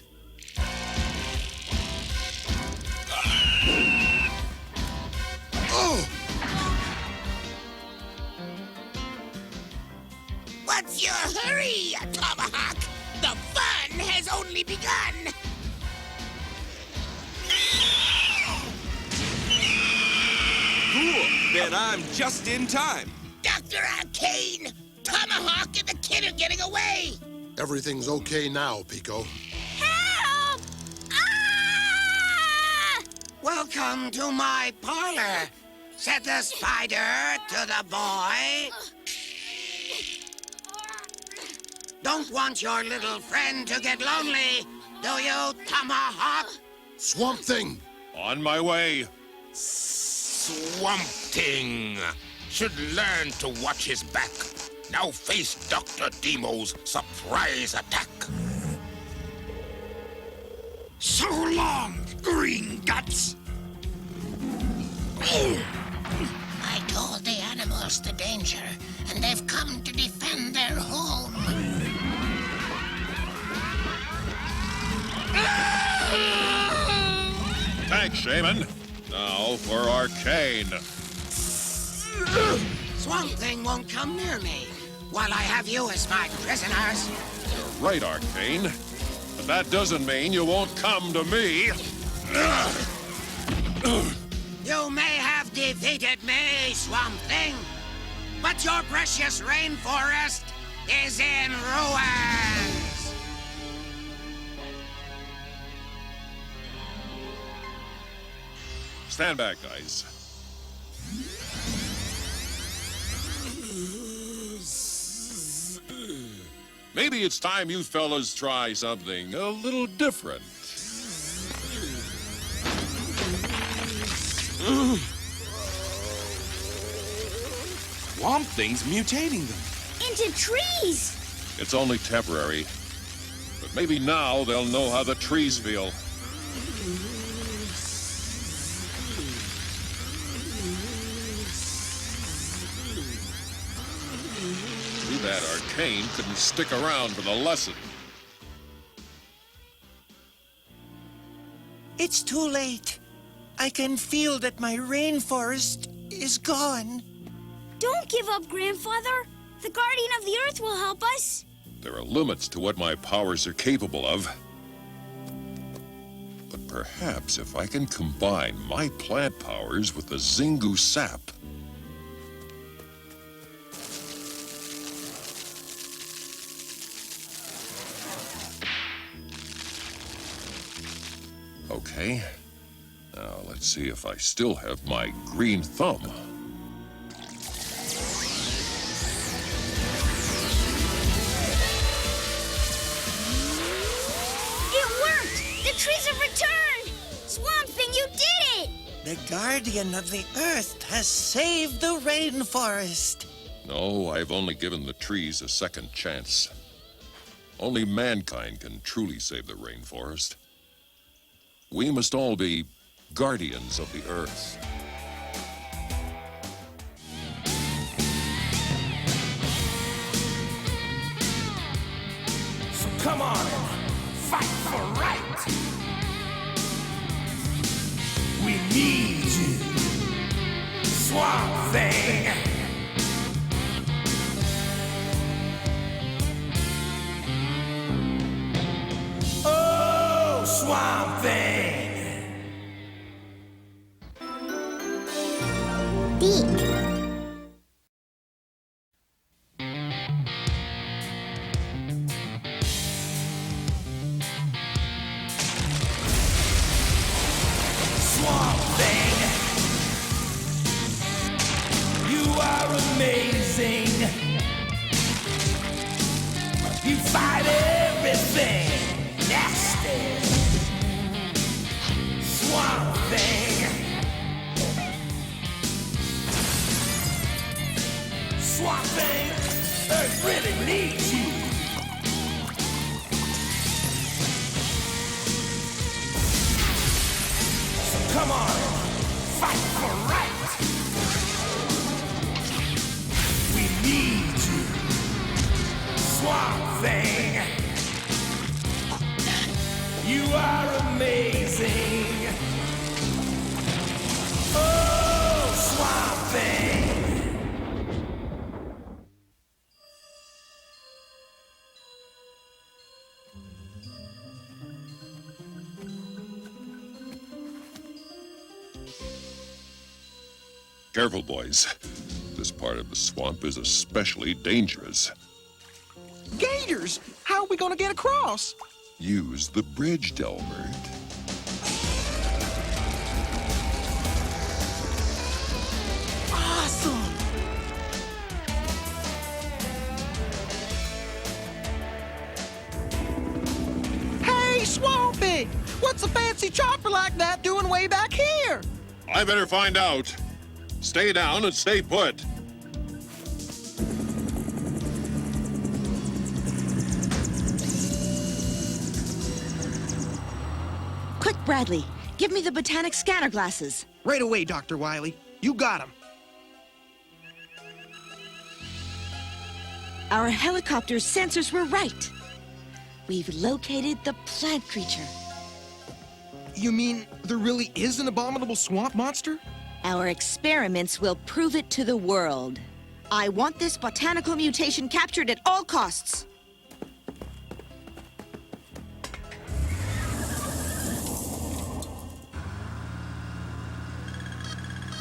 What's your hurry, Tomahawk? The fun has only begun! Cool. Bet I'm just in time. Dr. Arcane! Tomahawk and the kid are getting away! Everything's okay now, Pico. Help! Ah! Welcome to my parlor, said the spider to the boy. Don't want your little friend to get lonely, do you, Tomahawk? Swamp Thing! On my way. Swamp Thing should learn to watch his back. Now face Dr. Demo's surprise attack. So long, green guts! I told the animals the danger, and they've come to defend their home. Thanks, Shaman. Now for Arcane. Swamp Thing won't come near me while I have you as my prisoners. You're right, Arcane. But that doesn't mean you won't come to me. You may have defeated me, Swamp Thing, but your precious rainforest is in ruins. Stand back, guys. Maybe it's time you fellas try something a little different. Swamp Thing's mutating them. Into trees! It's only temporary. But maybe now they'll know how the trees feel. bad Arcane couldn't stick around for the lesson. It's too late. I can feel that my rainforest is gone. Don't give up, Grandfather. The Guardian of the Earth will help us. There are limits to what my powers are capable of. But perhaps if I can combine my plant powers with the Zingu sap... Okay. Now, let's see if I still have my green thumb. It worked! The trees have returned! Swamp Thing, you did it! The Guardian of the Earth has saved the rainforest. No, I've only given the trees a second chance. Only mankind can truly save the rainforest. We must all be guardians of the Earth. So come on and fight for right. We need you, Swamp Thing. Oh, Swamp Thing. Swamp Thing, you are amazing. You fight everything nasty. Swamp Thing. Swamp Thing, Earth really needs you. So come on, fight for right. We need you, Swamp Thing. You are amazing. Oh, Swamp Thing. Careful, boys. This part of the swamp is especially dangerous. Gators! How are we gonna get across? Use the bridge, Delbert. Awesome! Hey, Swampy! What's a fancy chopper like that doing way back here? I better find out. Stay down and stay put. Quick, Bradley. Give me the botanic scanner glasses. Right away, Dr. Wiley. You got him. Our helicopter's sensors were right. We've located the plant creature. You mean there really is an abominable swamp monster? Our experiments will prove it to the world. I want this botanical mutation captured at all costs.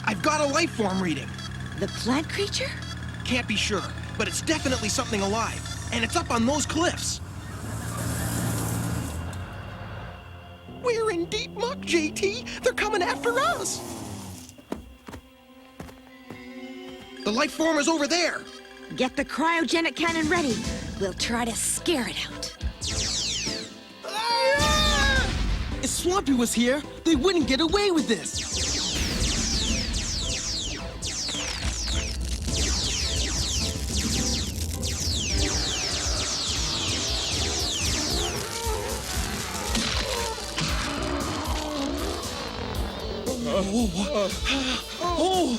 I've got a life form reading. The plant creature? Can't be sure, but it's definitely something alive. And it's up on those cliffs. We're in deep muck, JT. They're coming after us. The life form is over there. Get the cryogenic cannon ready. We'll try to scare it out. If Swampy was here, they wouldn't get away with this. Oh!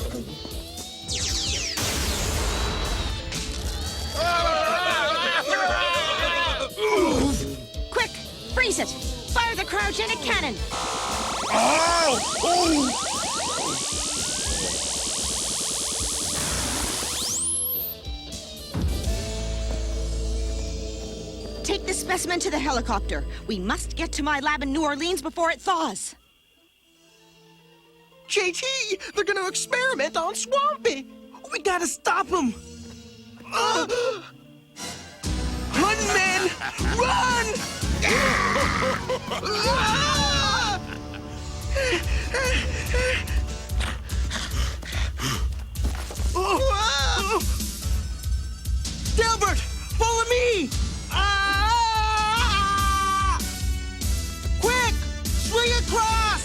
Ow! Oh! Take the specimen to the helicopter. We must get to my lab in New Orleans before it thaws. JT, they're gonna experiment on Swampy. We gotta stop him. Run, men! Run! Delbert, follow me! Quick! Swing across!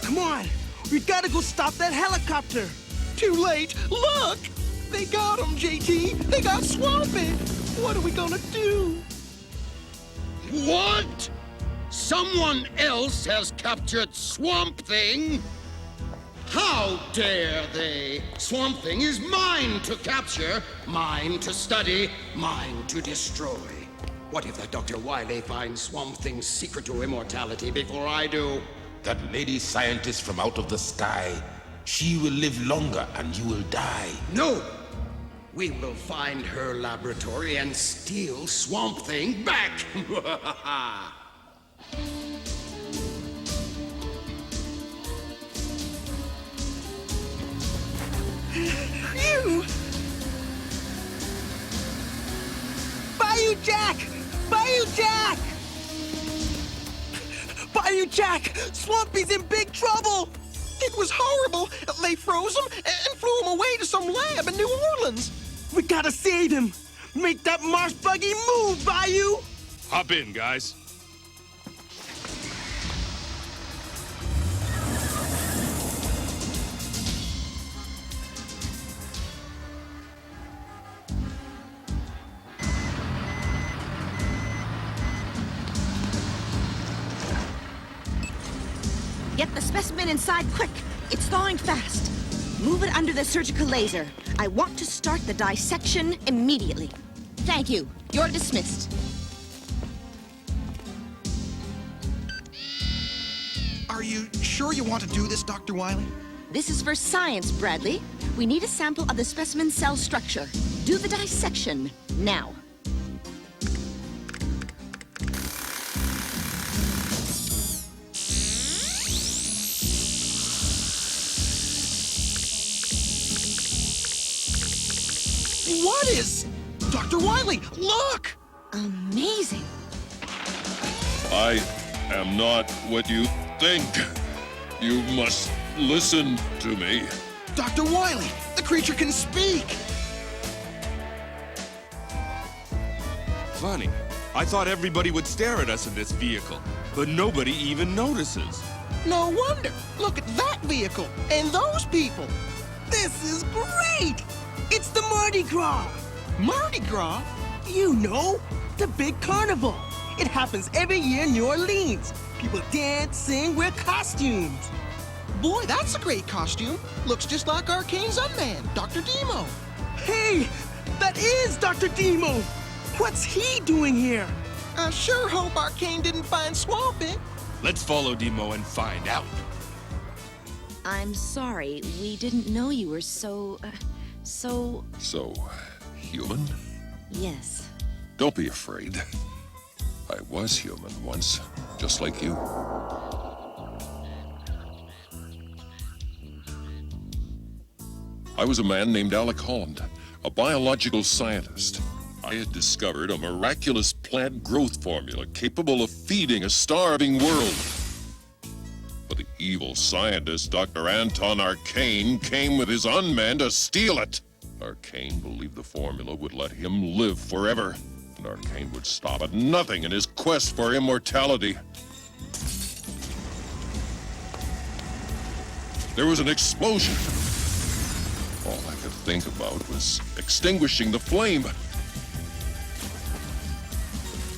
Come on! We gotta go stop that helicopter! Too late! Look! They got him, JT! They got Swampy! What are we gonna do? What? Someone else has captured Swamp Thing? How dare they? Swamp Thing is mine to capture, mine to study, mine to destroy. What if that Dr. Wily finds Swamp Thing's secret to immortality before I do? That lady scientist from out of the sky, she will live longer and you will die. No! We will find her laboratory and steal Swamp Thing back! Phew! Bayou Jack! Bayou Jack! Bayou Jack! Swampy's in big trouble! It was horrible. They froze him and flew him away to some lab in New Orleans. We gotta save him! Make that Mars buggy move, Bayou! Hop in, guys. Get the specimen inside quick. It's thawing fast. Move it under the surgical laser. I want to start the dissection immediately. Thank you. You're dismissed. Are you sure you want to do this, Dr. Wily? This is for science, Bradley. We need a sample of the specimen's cell structure. Do the dissection now. What is... Dr. Wily, look! Amazing. I am not what you think. You must listen to me. Dr. Wily, the creature can speak! Funny. I thought everybody would stare at us in this vehicle, but nobody even notices. No wonder. Look at that vehicle and those people. This is great! It's the Mardi Gras! Mardi Gras? You know, the big carnival. It happens every year in New Orleans. People dance, sing, wear costumes. Boy, that's a great costume. Looks just like Arcane's unman, Dr. Demo. Hey, that is Dr. Demo. What's he doing here? I sure hope Arcane didn't find Swampy. Let's follow Demo and find out. I'm sorry. We didn't know you were so... So, human? Yes. Don't be afraid. I was human once, just like you. I was a man named Alec Holland, a biological scientist. I had discovered a miraculous plant growth formula capable of feeding a starving world. But the evil scientist, Dr. Anton Arcane, came with his unman to steal it. Arcane believed the formula would let him live forever, and Arcane would stop at nothing in his quest for immortality. There was an explosion. All I could think about was extinguishing the flame.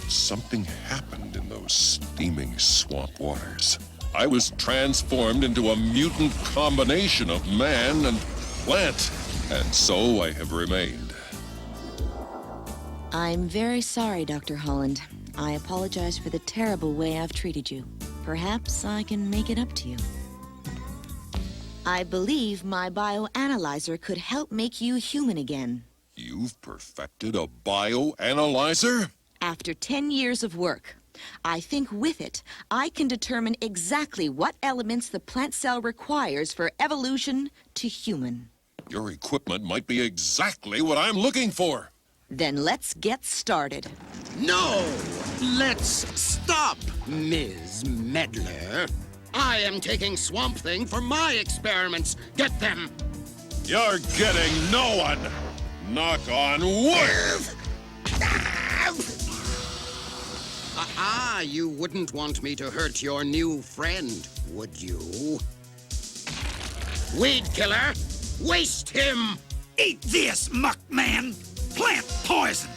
Something happened in those steaming swamp waters. I was transformed into a mutant combination of man and plant, and so I have remained. I'm very sorry, Dr. Holland. I apologize for the terrible way I've treated you. Perhaps I can make it up to you. I believe my bioanalyzer could help make you human again. You've perfected a bioanalyzer? After 10 years of work, I think with it, I can determine exactly what elements the plant cell requires for evolution to human. Your equipment might be exactly what I'm looking for. Then let's get started. No! Let's stop, Ms. Meddler. I am taking Swamp Thing for my experiments. Get them! You're getting no one! Knock on wood! Aha, you wouldn't want me to hurt your new friend, would you? Weed killer, waste him! Eat this, muckman! Plant poison!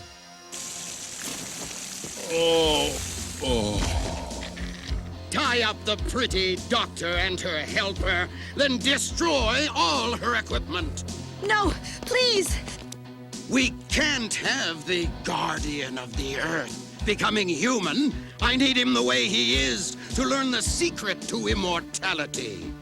Tie up the pretty doctor and her helper, then destroy all her equipment. No, please! We can't have the guardian of the earth becoming human. I need him the way he is to learn the secret to immortality.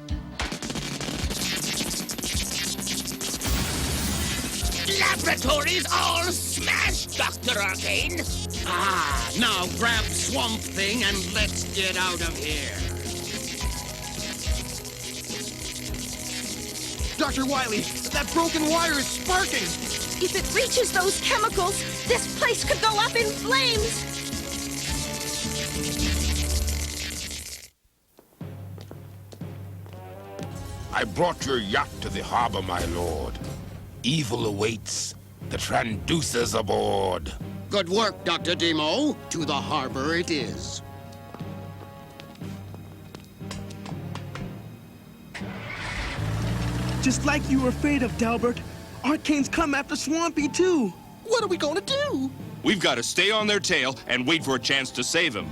Laboratories all smashed, Dr. Arcane. Ah, now grab Swamp Thing and let's get out of here. Dr. Wiley, that broken wire is sparking! If it reaches those chemicals, this place could go up in flames! I brought your yacht to the harbor, my lord. Evil awaits. The transducers aboard. Good work, Dr. Demo. To the harbor it is. Just like you were afraid of, Delbert, Arcane's come after Swampy, too. What are we gonna do? We've got to stay on their tail and wait for a chance to save him.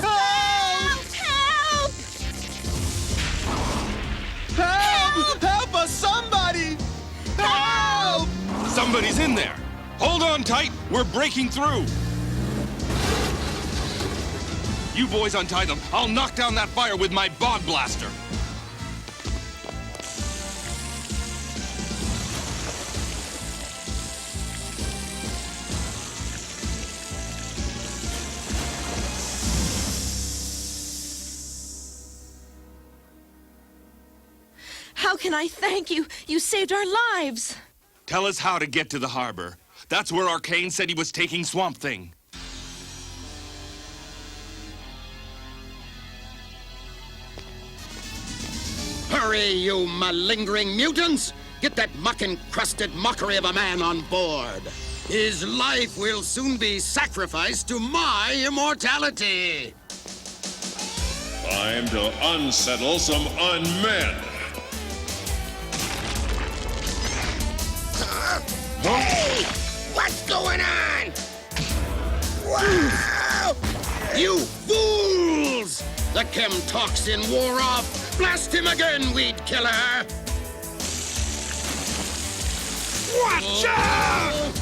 Help! Help! Help! Help us, somebody! Help! Somebody's in there. Hold on tight. We're breaking through. You boys untie them. I'll knock down that fire with my bog blaster. How can I thank you? You saved our lives. Tell us how to get to the harbor. That's where Arcane said he was taking Swamp Thing. Hurry, you malingering mutants! Get that muck-encrusted mockery of a man on board. His life will soon be sacrificed to my immortality. Time to unsettle some unmen. Hey! What's going on? Wow! You fools! The chem-toxin wore off. Blast him again, weed killer! Watch out!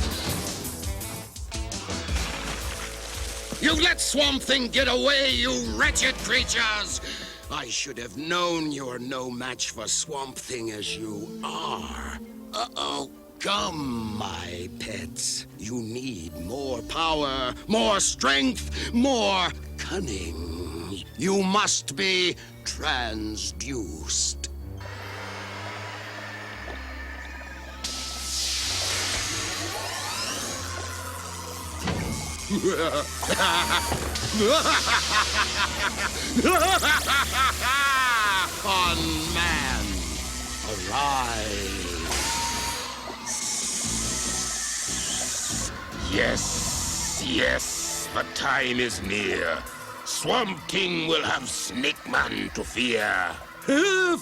You let Swamp Thing get away, you wretched creatures! I should have known you're no match for Swamp Thing as you are. Uh-oh. Come, my pets. You need more power, more strength, more cunning. You must be transduced. Unman, arise. Yes, yes, the time is near. Swamp King will have Snake Man to fear.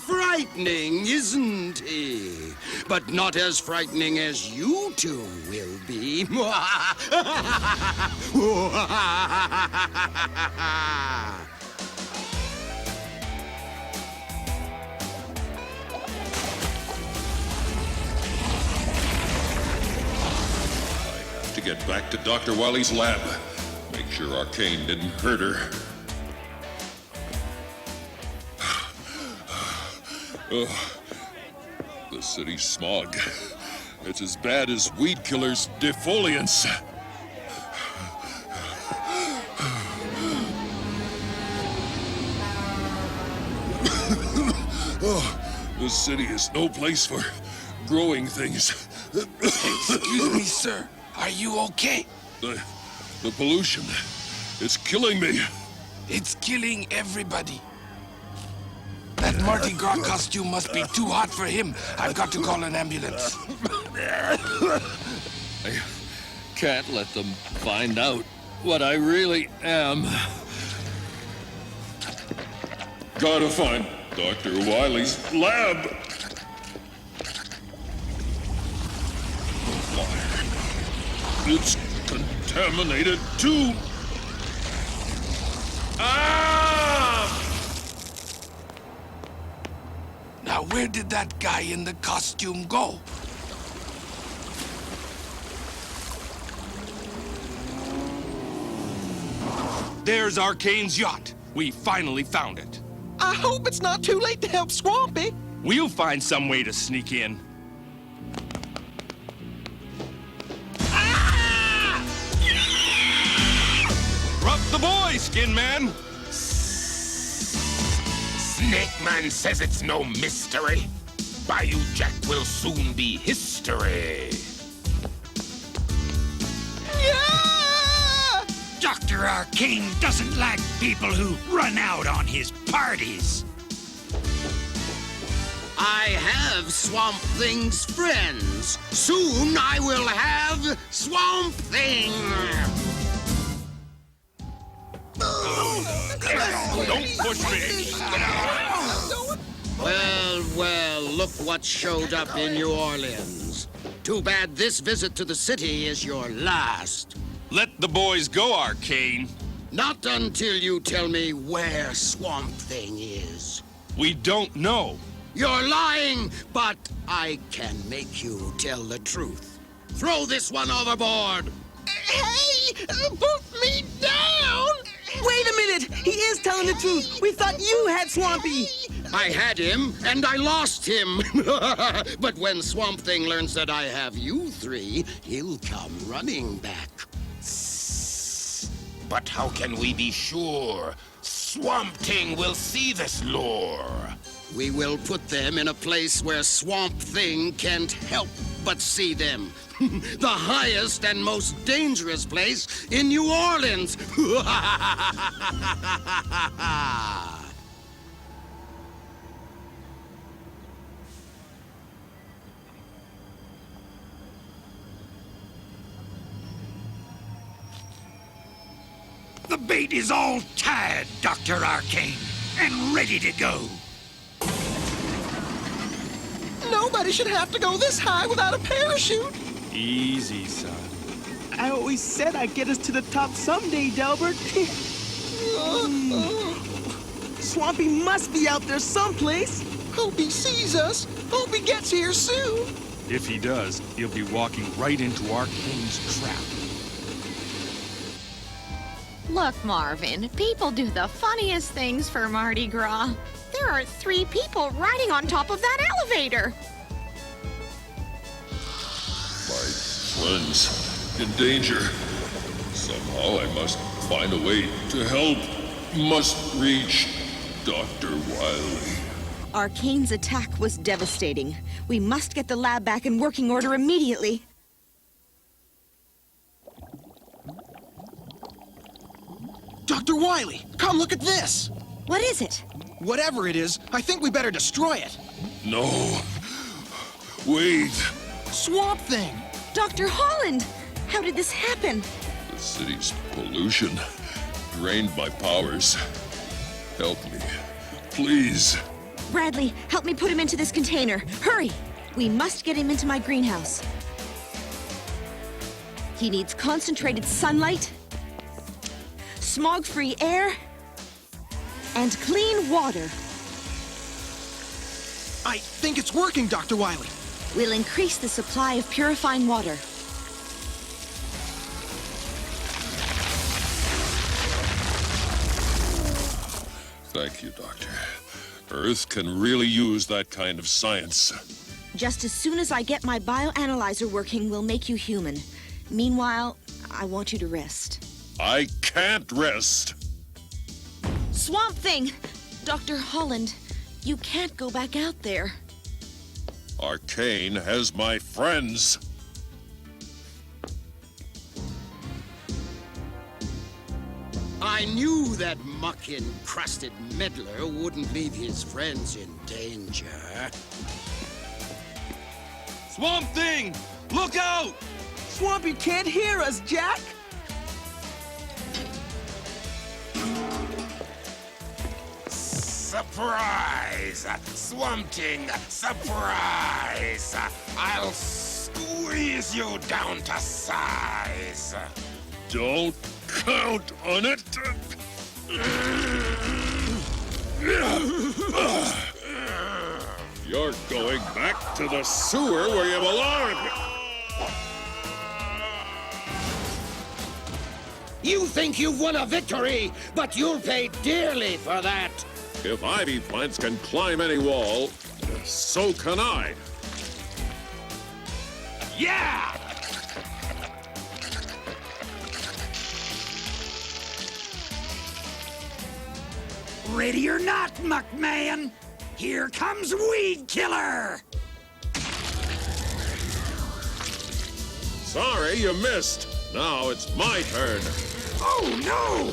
Frightening, isn't he? But not as frightening as you two will be. To get back to Dr. Wily's lab. Make sure Arcane didn't hurt her. Oh, the city's smog. It's as bad as weed killers' defoliants. Oh, this city is no place for growing things. Excuse me, sir. Are you okay? The pollution, it's killing me. It's killing everybody. That Mardi Gras costume must be too hot for him. I've got to call an ambulance. I can't let them find out what I really am. Gotta find Dr. Wily's lab. It's contaminated too. Ah! Now, where did that guy in the costume go? There's Arcane's yacht. We finally found it. I hope it's not too late to help Swampy. We'll find some way to sneak in. Drop the boy, Skin Man! Snake Man says it's no mystery. Bayou Jack will soon be history. Dr. Arcane doesn't like people who run out on his parties. I have Swamp Thing's friends. Soon I will have Swamp Thing. Don't push me! Well, look what showed up in New Orleans. Too bad this visit to the city is your last. Let the boys go, Arcane. Not until you tell me where Swamp Thing is. We don't know. You're lying, but I can make you tell the truth. Throw this one overboard. Hey, put me down! Wait a minute! He is telling the truth. We thought you had Swampy. I had him, and I lost him. But when Swamp Thing learns that I have you three, he'll come running back. But how can we be sure Swamp Thing will see this lure? We will put them in a place where Swamp Thing can't help but see them. The highest and most dangerous place in New Orleans. The bait is all tied, Dr. Arcane, and ready to go. Nobody should have to go this high without a parachute. Easy, son. I always said I'd get us to the top someday, Delbert. Swampy must be out there someplace. Hope he sees us. Hope he gets here soon. If he does, he'll be walking right into Arcane's trap. Look, Marvin, people do the funniest things for Mardi Gras. There are 3 people riding on top of that elevator. My friends in danger. Somehow I must find a way to help. Must reach Dr. Wily. Arcane's attack was devastating. We must get the lab back in working order immediately. Dr. Wily, come look at this. What is it? Whatever it is, I think we better destroy it. No. Wait. Swamp Thing. Dr. Holland, how did this happen? The city's pollution drained my powers. Help me, please. Bradley, help me put him into this container. Hurry! We must get him into my greenhouse. He needs concentrated sunlight, smog-free air, and clean water. I think it's working, Dr. Wily. We'll increase the supply of purifying water. Thank you, Doctor. Earth can really use that kind of science. Just as soon as I get my bioanalyzer working, we'll make you human. Meanwhile, I want you to rest. I can't rest. Swamp Thing! Dr. Holland, you can't go back out there. Arcane has my friends. I knew that muck-encrusted meddler wouldn't leave his friends in danger. Swamp Thing! Look out! Swampy can't hear us, Jack! Surprise! Swamp Thing, surprise! I'll squeeze you down to size. Don't count on it. You're going back to the sewer where you belong. You think you've won a victory, but you'll pay dearly for that. If ivy plants can climb any wall, so can I. Yeah! Ready or not, Muckman, here comes Weed Killer! Sorry, you missed. Now it's my turn. Oh, no!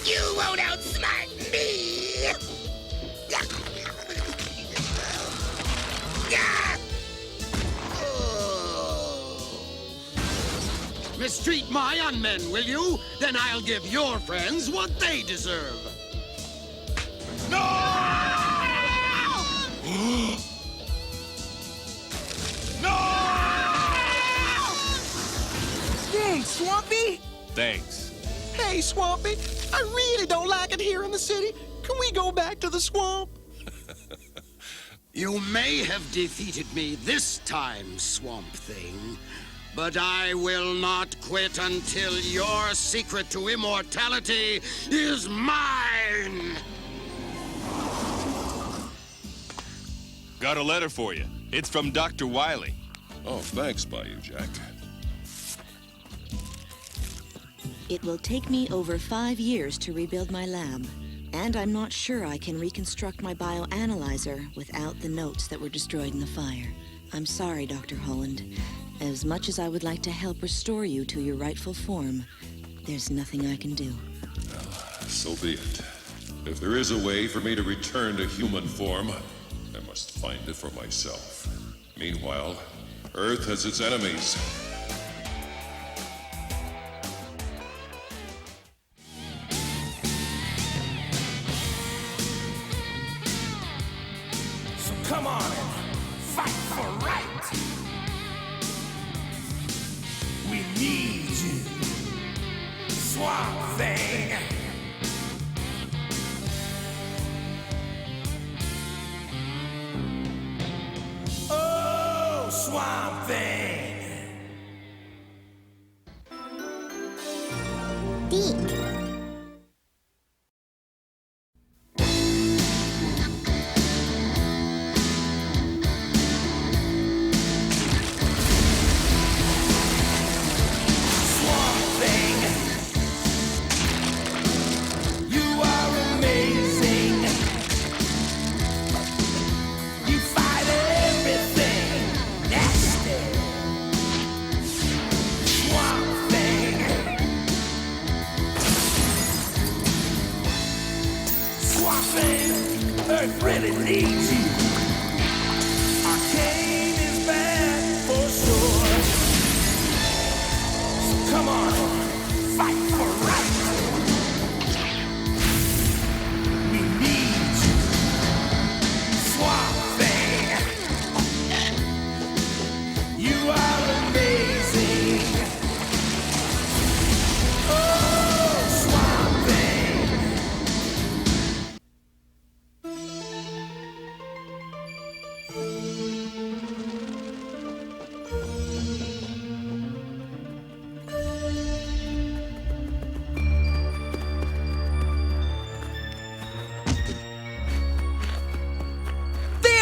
You won't outsmart me! Mistreat my unmen, will you? Then I'll give your friends what they deserve. Thanks, Swampy! Thanks. Hey, Swampy, I really don't like it here in the city. Can we go back to the swamp? You may have defeated me this time, Swamp Thing, but I will not quit until your secret to immortality is mine! Got a letter for you. It's from Dr. Wiley. Oh, thanks, Bayou Jack. It will take me over 5 years to rebuild my lab, and I'm not sure I can reconstruct my bioanalyzer without the notes that were destroyed in the fire. I'm sorry, Dr. Holland. As much as I would like to help restore you to your rightful form, there's nothing I can do. So be it. If there is a way for me to return to human form, I must find it for myself. Meanwhile, Earth has its enemies. So come on and fight for right. We need you, Swamp Thing. Oh, Swamp Thing. Deep. Earth really needs you. Arcane is bad for sure. So come on, fight for right. We need you, Swamp Thing. You are amazing. Oh, Swamp Thing.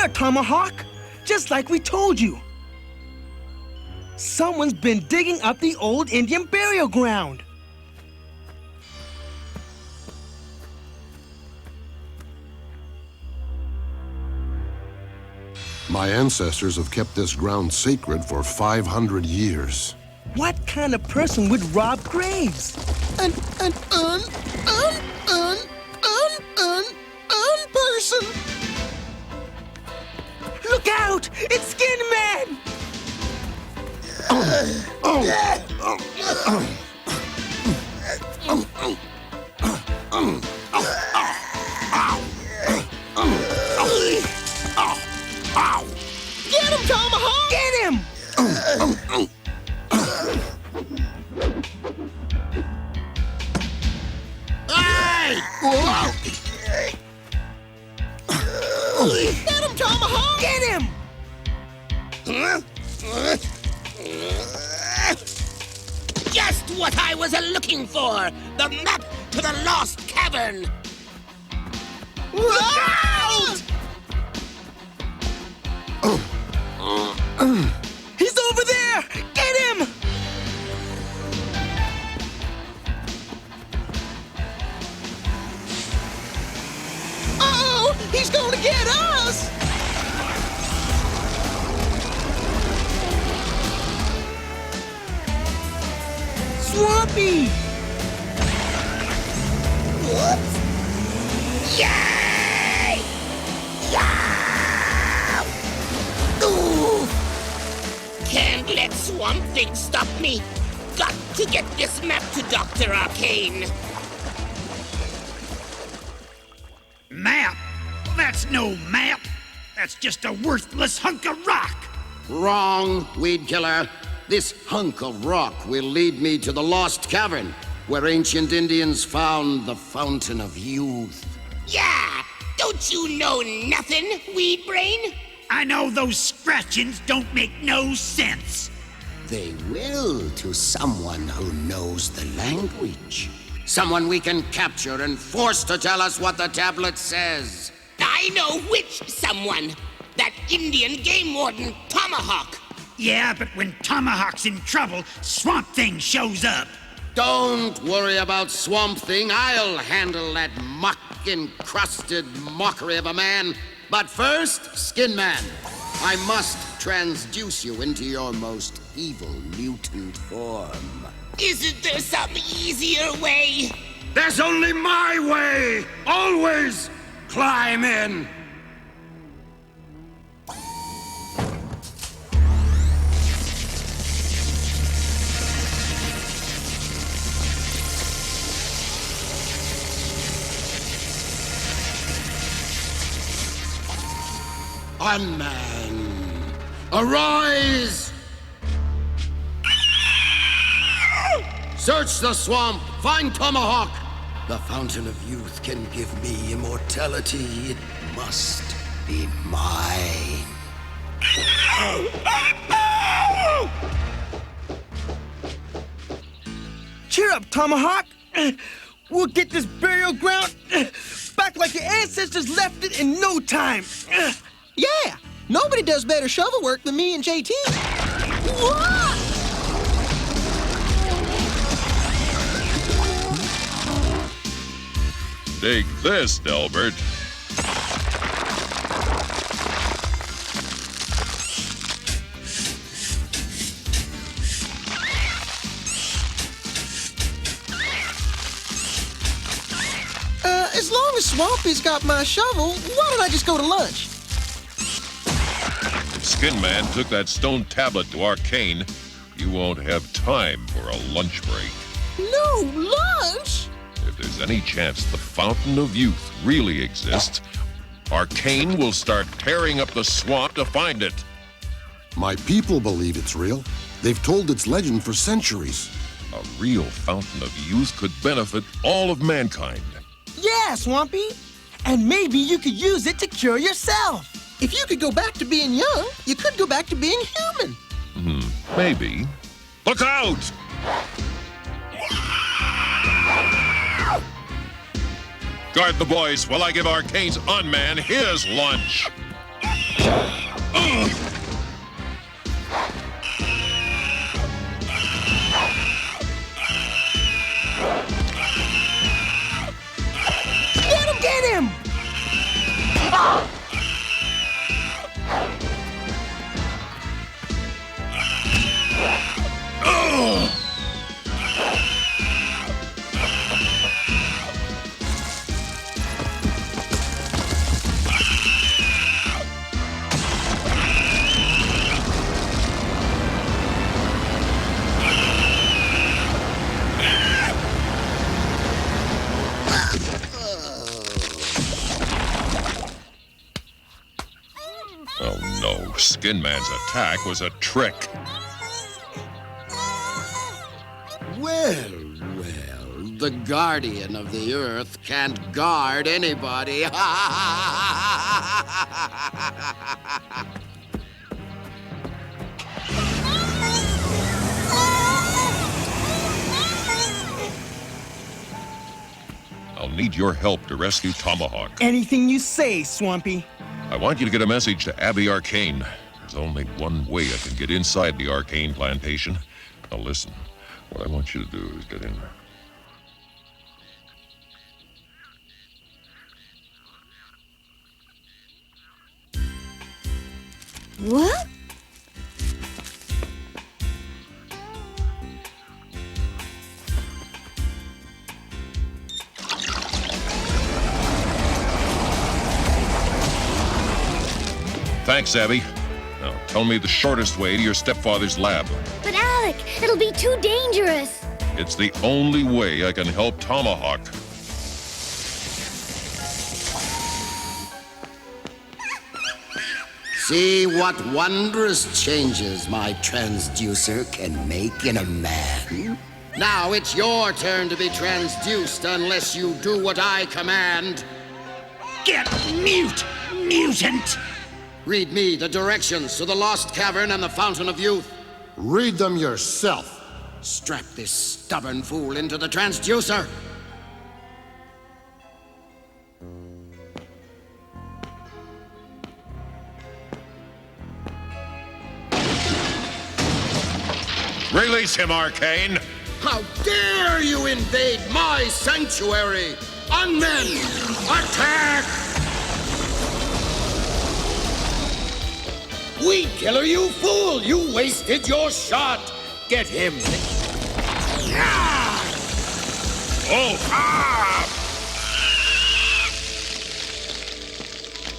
there, Tomahawk! Just like we told you. Someone's been digging up the old Indian burial ground. My ancestors have kept this ground sacred for 500 years. What kind of person would rob graves? An person! Look out! It's Skin Man! Get him, Tomahawk! Get him! Get him, Tomahawk! Get him! Just what I was looking for! The map to the Lost Cavern! Look out! He's over there! Get him! Uh-oh! He's gonna get us! Swampy! Whoops! Yay! Yeah! Ooh! Can't let Swamp Thing stop me. Got to get this map to Dr. Arcane. Map? That's no map. That's just a worthless hunk of rock. Wrong, Weed Killer. This hunk of rock will lead me to the Lost Cavern, where ancient Indians found the Fountain of Youth. Yeah! Don't you know nothing, Weed Brain? I know those scratchings don't make no sense. They will to someone who knows the language. Someone we can capture and force to tell us what the tablet says. I know which someone. That Indian game warden, Tomahawk. Yeah, but when Tomahawk's in trouble, Swamp Thing shows up. Don't worry about Swamp Thing. I'll handle that muck-encrusted mockery of a man. But first, Skin Man, I must transduce you into your most evil mutant form. Isn't there some easier way? There's only my way! Always climb in! Unman, arise! Search the swamp, find Tomahawk. The Fountain of Youth can give me immortality. It must be mine. Cheer up, Tomahawk. We'll get this burial ground back like your ancestors left it in no time. Yeah, nobody does better shovel work than me and JT. Dig this, Delbert. As long as Swampy's got my shovel, why don't I just go to lunch? If Skin Man took that stone tablet to Arcane, you won't have time for a lunch break. No lunch? If there's any chance the Fountain of Youth really exists, Arcane will start tearing up the swamp to find it. My people believe it's real. They've told its legend for centuries. A real Fountain of Youth could benefit all of mankind. Yeah, Swampy. And maybe you could use it to cure yourself. If you could go back to being young, you could go back to being human. Maybe. Look out! Guard the boys while I give Arcane's unman his lunch. Skin Man's attack was a trick. Well, the guardian of the Earth can't guard anybody. I'll need your help to rescue Tomahawk. Anything you say, Swampy. I want you to get a message to Abby Arcane. There's only one way I can get inside the Arcane plantation. Now listen, what I want you to do is get in there. What? Thanks, Abby. Now, tell me the shortest way to your stepfather's lab. But Alec, it'll be too dangerous. It's the only way I can help Tomahawk. See what wondrous changes my transducer can make in a man. Now it's your turn to be transduced unless you do what I command. Get mute, mutant! Read me the directions to the Lost Cavern and the Fountain of Youth. Read them yourself. Strap this stubborn fool into the transducer. Release him, Arcane! How dare you invade my sanctuary! Unmen, attack! Weed killer, you fool! You wasted your shot! Get him! Oh! Ah!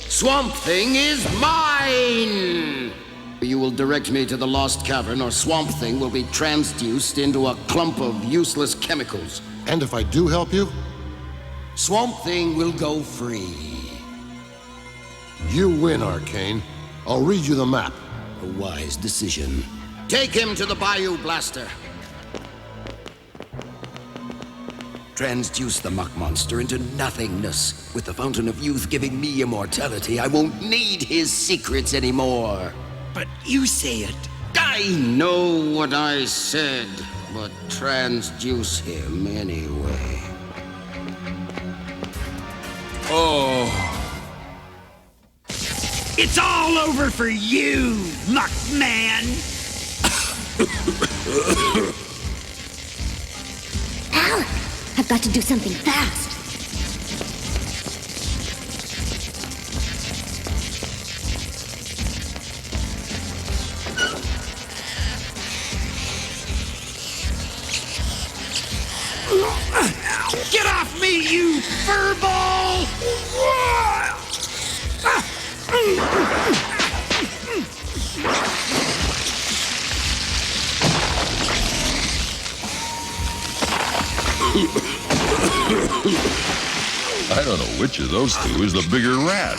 Swamp Thing is mine! You will direct me to the Lost Cavern, or Swamp Thing will be transduced into a clump of useless chemicals. And if I do help you? Swamp Thing will go free. You win, Arcane. I'll read you the map. A wise decision. Take him to the Bayou Blaster. Transduce the muck monster into nothingness. With the Fountain of Youth giving me immortality, I won't need his secrets anymore. But you say it. I know what I said, but transduce him anyway. Oh. It's all over for you, Muckman! Alec, I've got to do something fast. Get off me, you furball! I don't know which of those two is the bigger rat.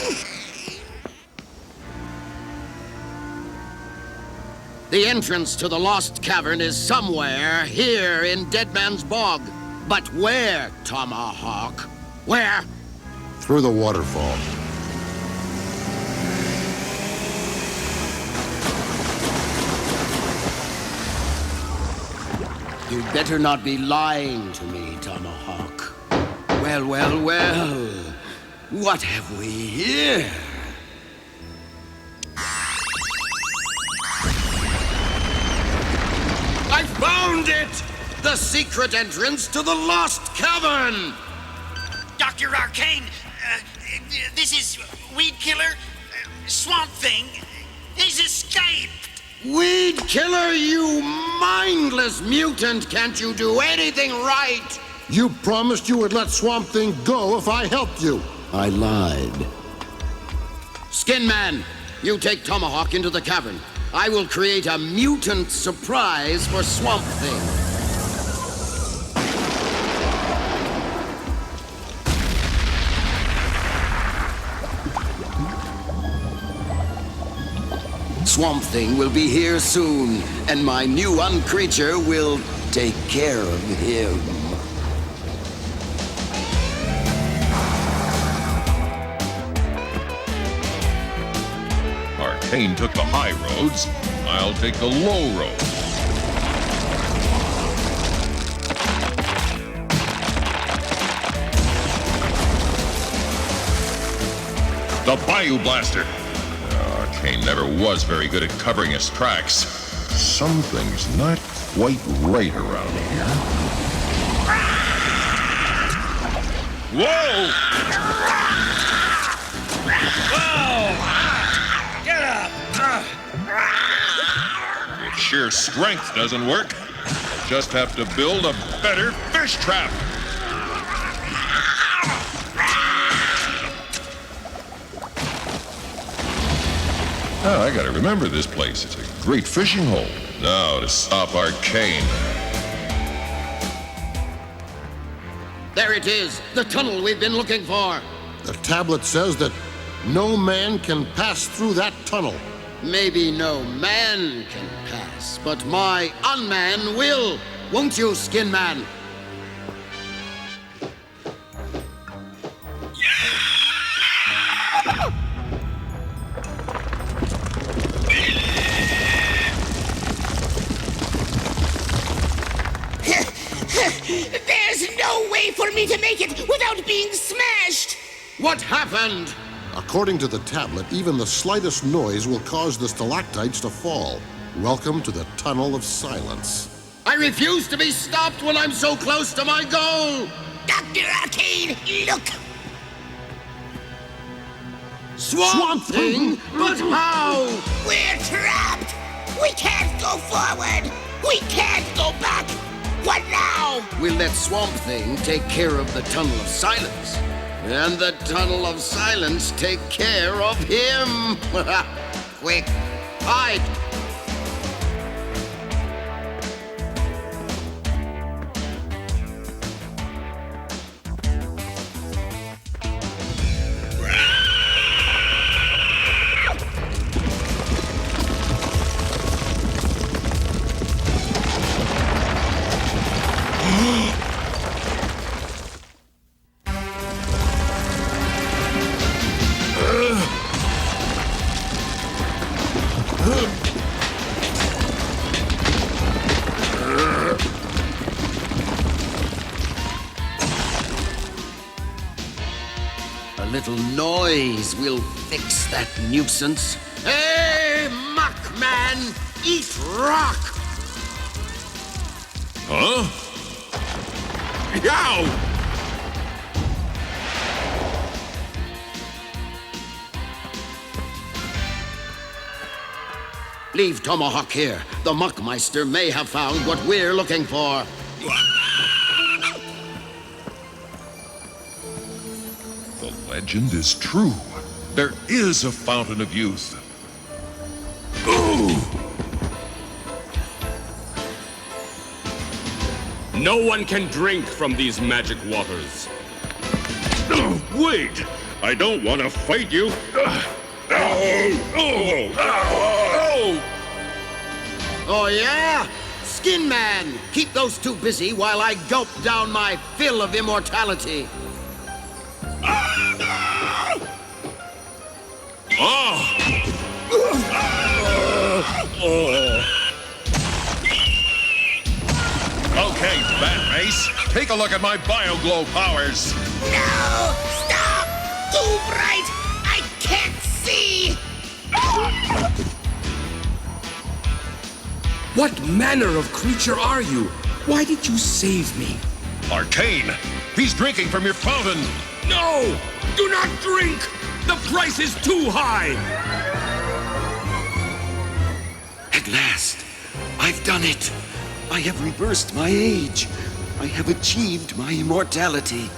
The entrance to the Lost Cavern is somewhere here in Dead Man's Bog. But where, Tomahawk? Where? Through the waterfall. You better not be lying to me, Tomahawk. Well, well, well. What have we here? I found it! The secret entrance to the Lost Cavern! Dr. Arcane, this is Weed Killer, Swamp Thing. He's escaped! Weed Killer, you mindless mutant! Can't you do anything right? You promised you would let Swamp Thing go if I helped you. I lied. Skin Man, you take Tomahawk into the cavern. I will create a mutant surprise for Swamp Thing. Swamp Thing will be here soon, and my new uncreature will take care of him. Arcane took the high roads. I'll take the low road. The Bayou Blaster. Arcane never was very good at covering his tracks. Something's not quite right around here. Whoa! Whoa! Get up! If sheer strength doesn't work, just have to build a better fish trap. Oh, I gotta remember this place. It's a great fishing hole. Now to stop Arcane. There it is, the tunnel we've been looking for. The tablet says that no man can pass through that tunnel. Maybe no man can pass, but my unman will. Won't you, Skin Man? There's no way for me to make it without being smashed! What happened? According to the tablet, even the slightest noise will cause the stalactites to fall. Welcome to the Tunnel of Silence. I refuse to be stopped when I'm so close to my goal! Dr. Arcane, look! Swamp Thing? But how? We're trapped! We can't go forward! We can't go back! What now? We'll let Swamp Thing take care of the Tunnel of Silence. And the Tunnel of Silence take care of him! Quick, hide! A little noise will fix that nuisance. Hey, Muckman! Eat rock! Huh? Yow! Leave Tomahawk here. The Muckmeister may have found what we're looking for. The legend is true. There is a fountain of youth. Ooh! No one can drink from these magic waters. Wait! I don't want to fight you. Oh, yeah? Skin Man, keep those two busy while I gulp down my fill of immortality. Okay, Bat Race, take a look at my BioGlow powers. No! Stop! Too bright! I can't see! What manner of creature are you? Why did you save me? Arcane! He's drinking from your fountain! No! Do not drink! The price is too high! At last, I've done it. I have reversed my age. I have achieved my immortality.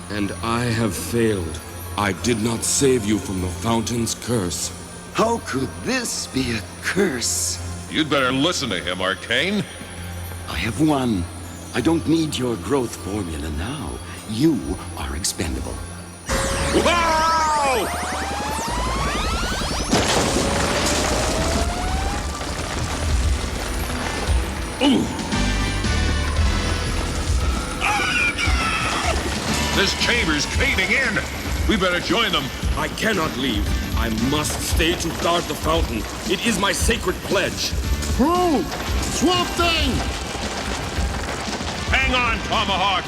And I have failed. I did not save you from the fountain's curse. How could this be a curse? You'd better listen to him, Arcane. I have won. I don't need your growth formula now. You are expendable. Whoa! This chamber's caving in. We better join them. I cannot leave. I must stay to guard the fountain. It is my sacred pledge. Crew! Swamp Thing! Hang on, Tomahawk.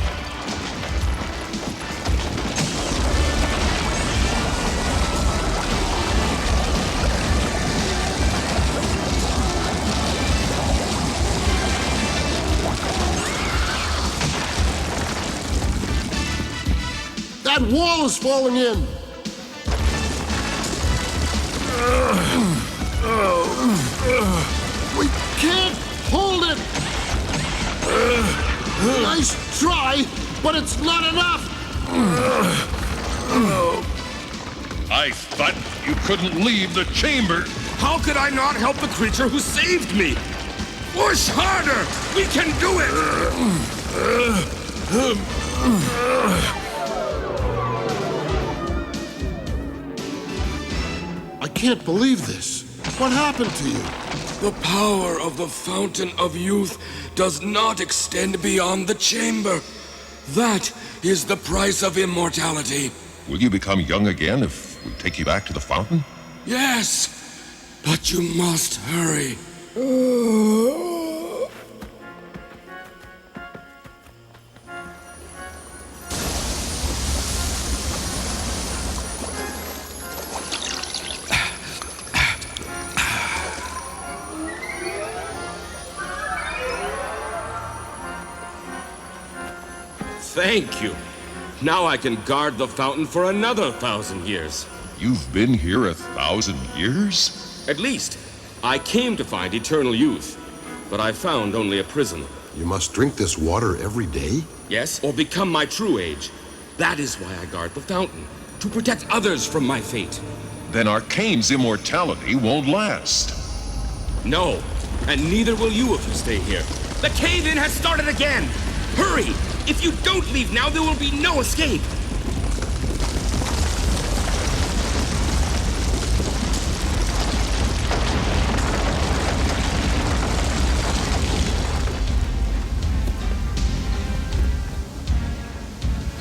That wall is falling in! We can't hold it! Nice try, but it's not enough! I thought you couldn't leave the chamber. How could I not help the creature who saved me? Push harder! We can do it! I can't believe this. What happened to you? The power of the Fountain of Youth does not extend beyond the chamber. That is the price of immortality. Will you become young again if we take you back to the fountain? Yes, but you must hurry. Thank you. Now I can guard the fountain for another 1,000 years. You've been here 1,000 years? At least. I came to find eternal youth, but I found only a prison. You must drink this water every day? Yes, or become my true age. That is why I guard the fountain, to protect others from my fate. Then Arcane's immortality won't last. No, and neither will you if you stay here. The cave-in has started again! Hurry! If you don't leave now, there will be no escape!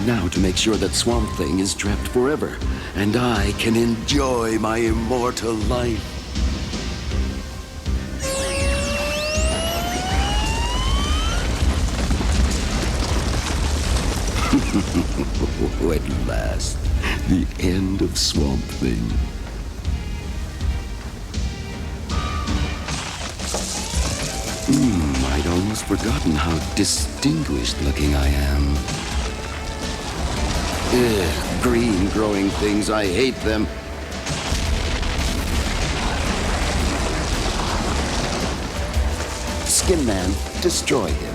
Now to make sure that Swamp Thing is trapped forever, and I can enjoy my immortal life. At last, the end of Swamp Thing. I'd almost forgotten how distinguished looking I am. Ugh, green growing things, I hate them. Skin Man, destroy him.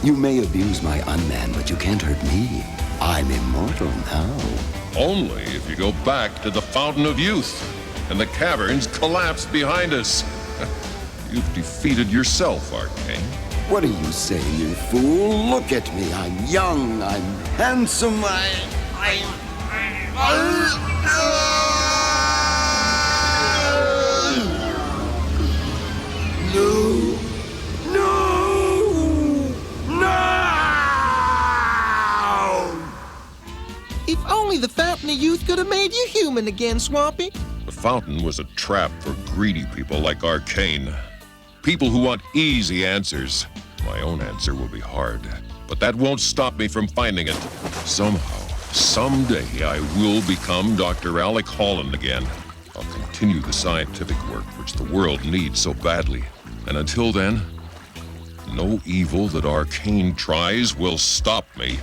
You may abuse my unman, but you can't hurt me. I'm immortal now. Only if you go back to the Fountain of Youth and the caverns collapse behind us. You've defeated yourself, Arcane. What are you saying, you fool? Look at me. I'm young, I'm handsome, No! If only the Fountain of Youth could have made you human again, Swampy. The fountain was a trap for greedy people like Arcane. People who want easy answers. My own answer will be hard, but that won't stop me from finding it. Somehow, someday, I will become Dr. Alec Holland again. I'll continue the scientific work which the world needs so badly. And until then, no evil that Arcane tries will stop me.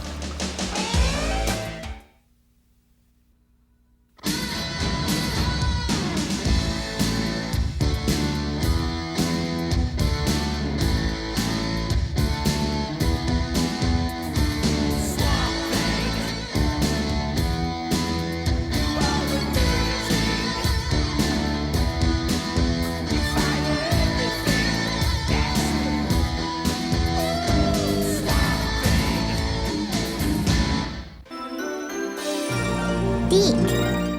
Deke.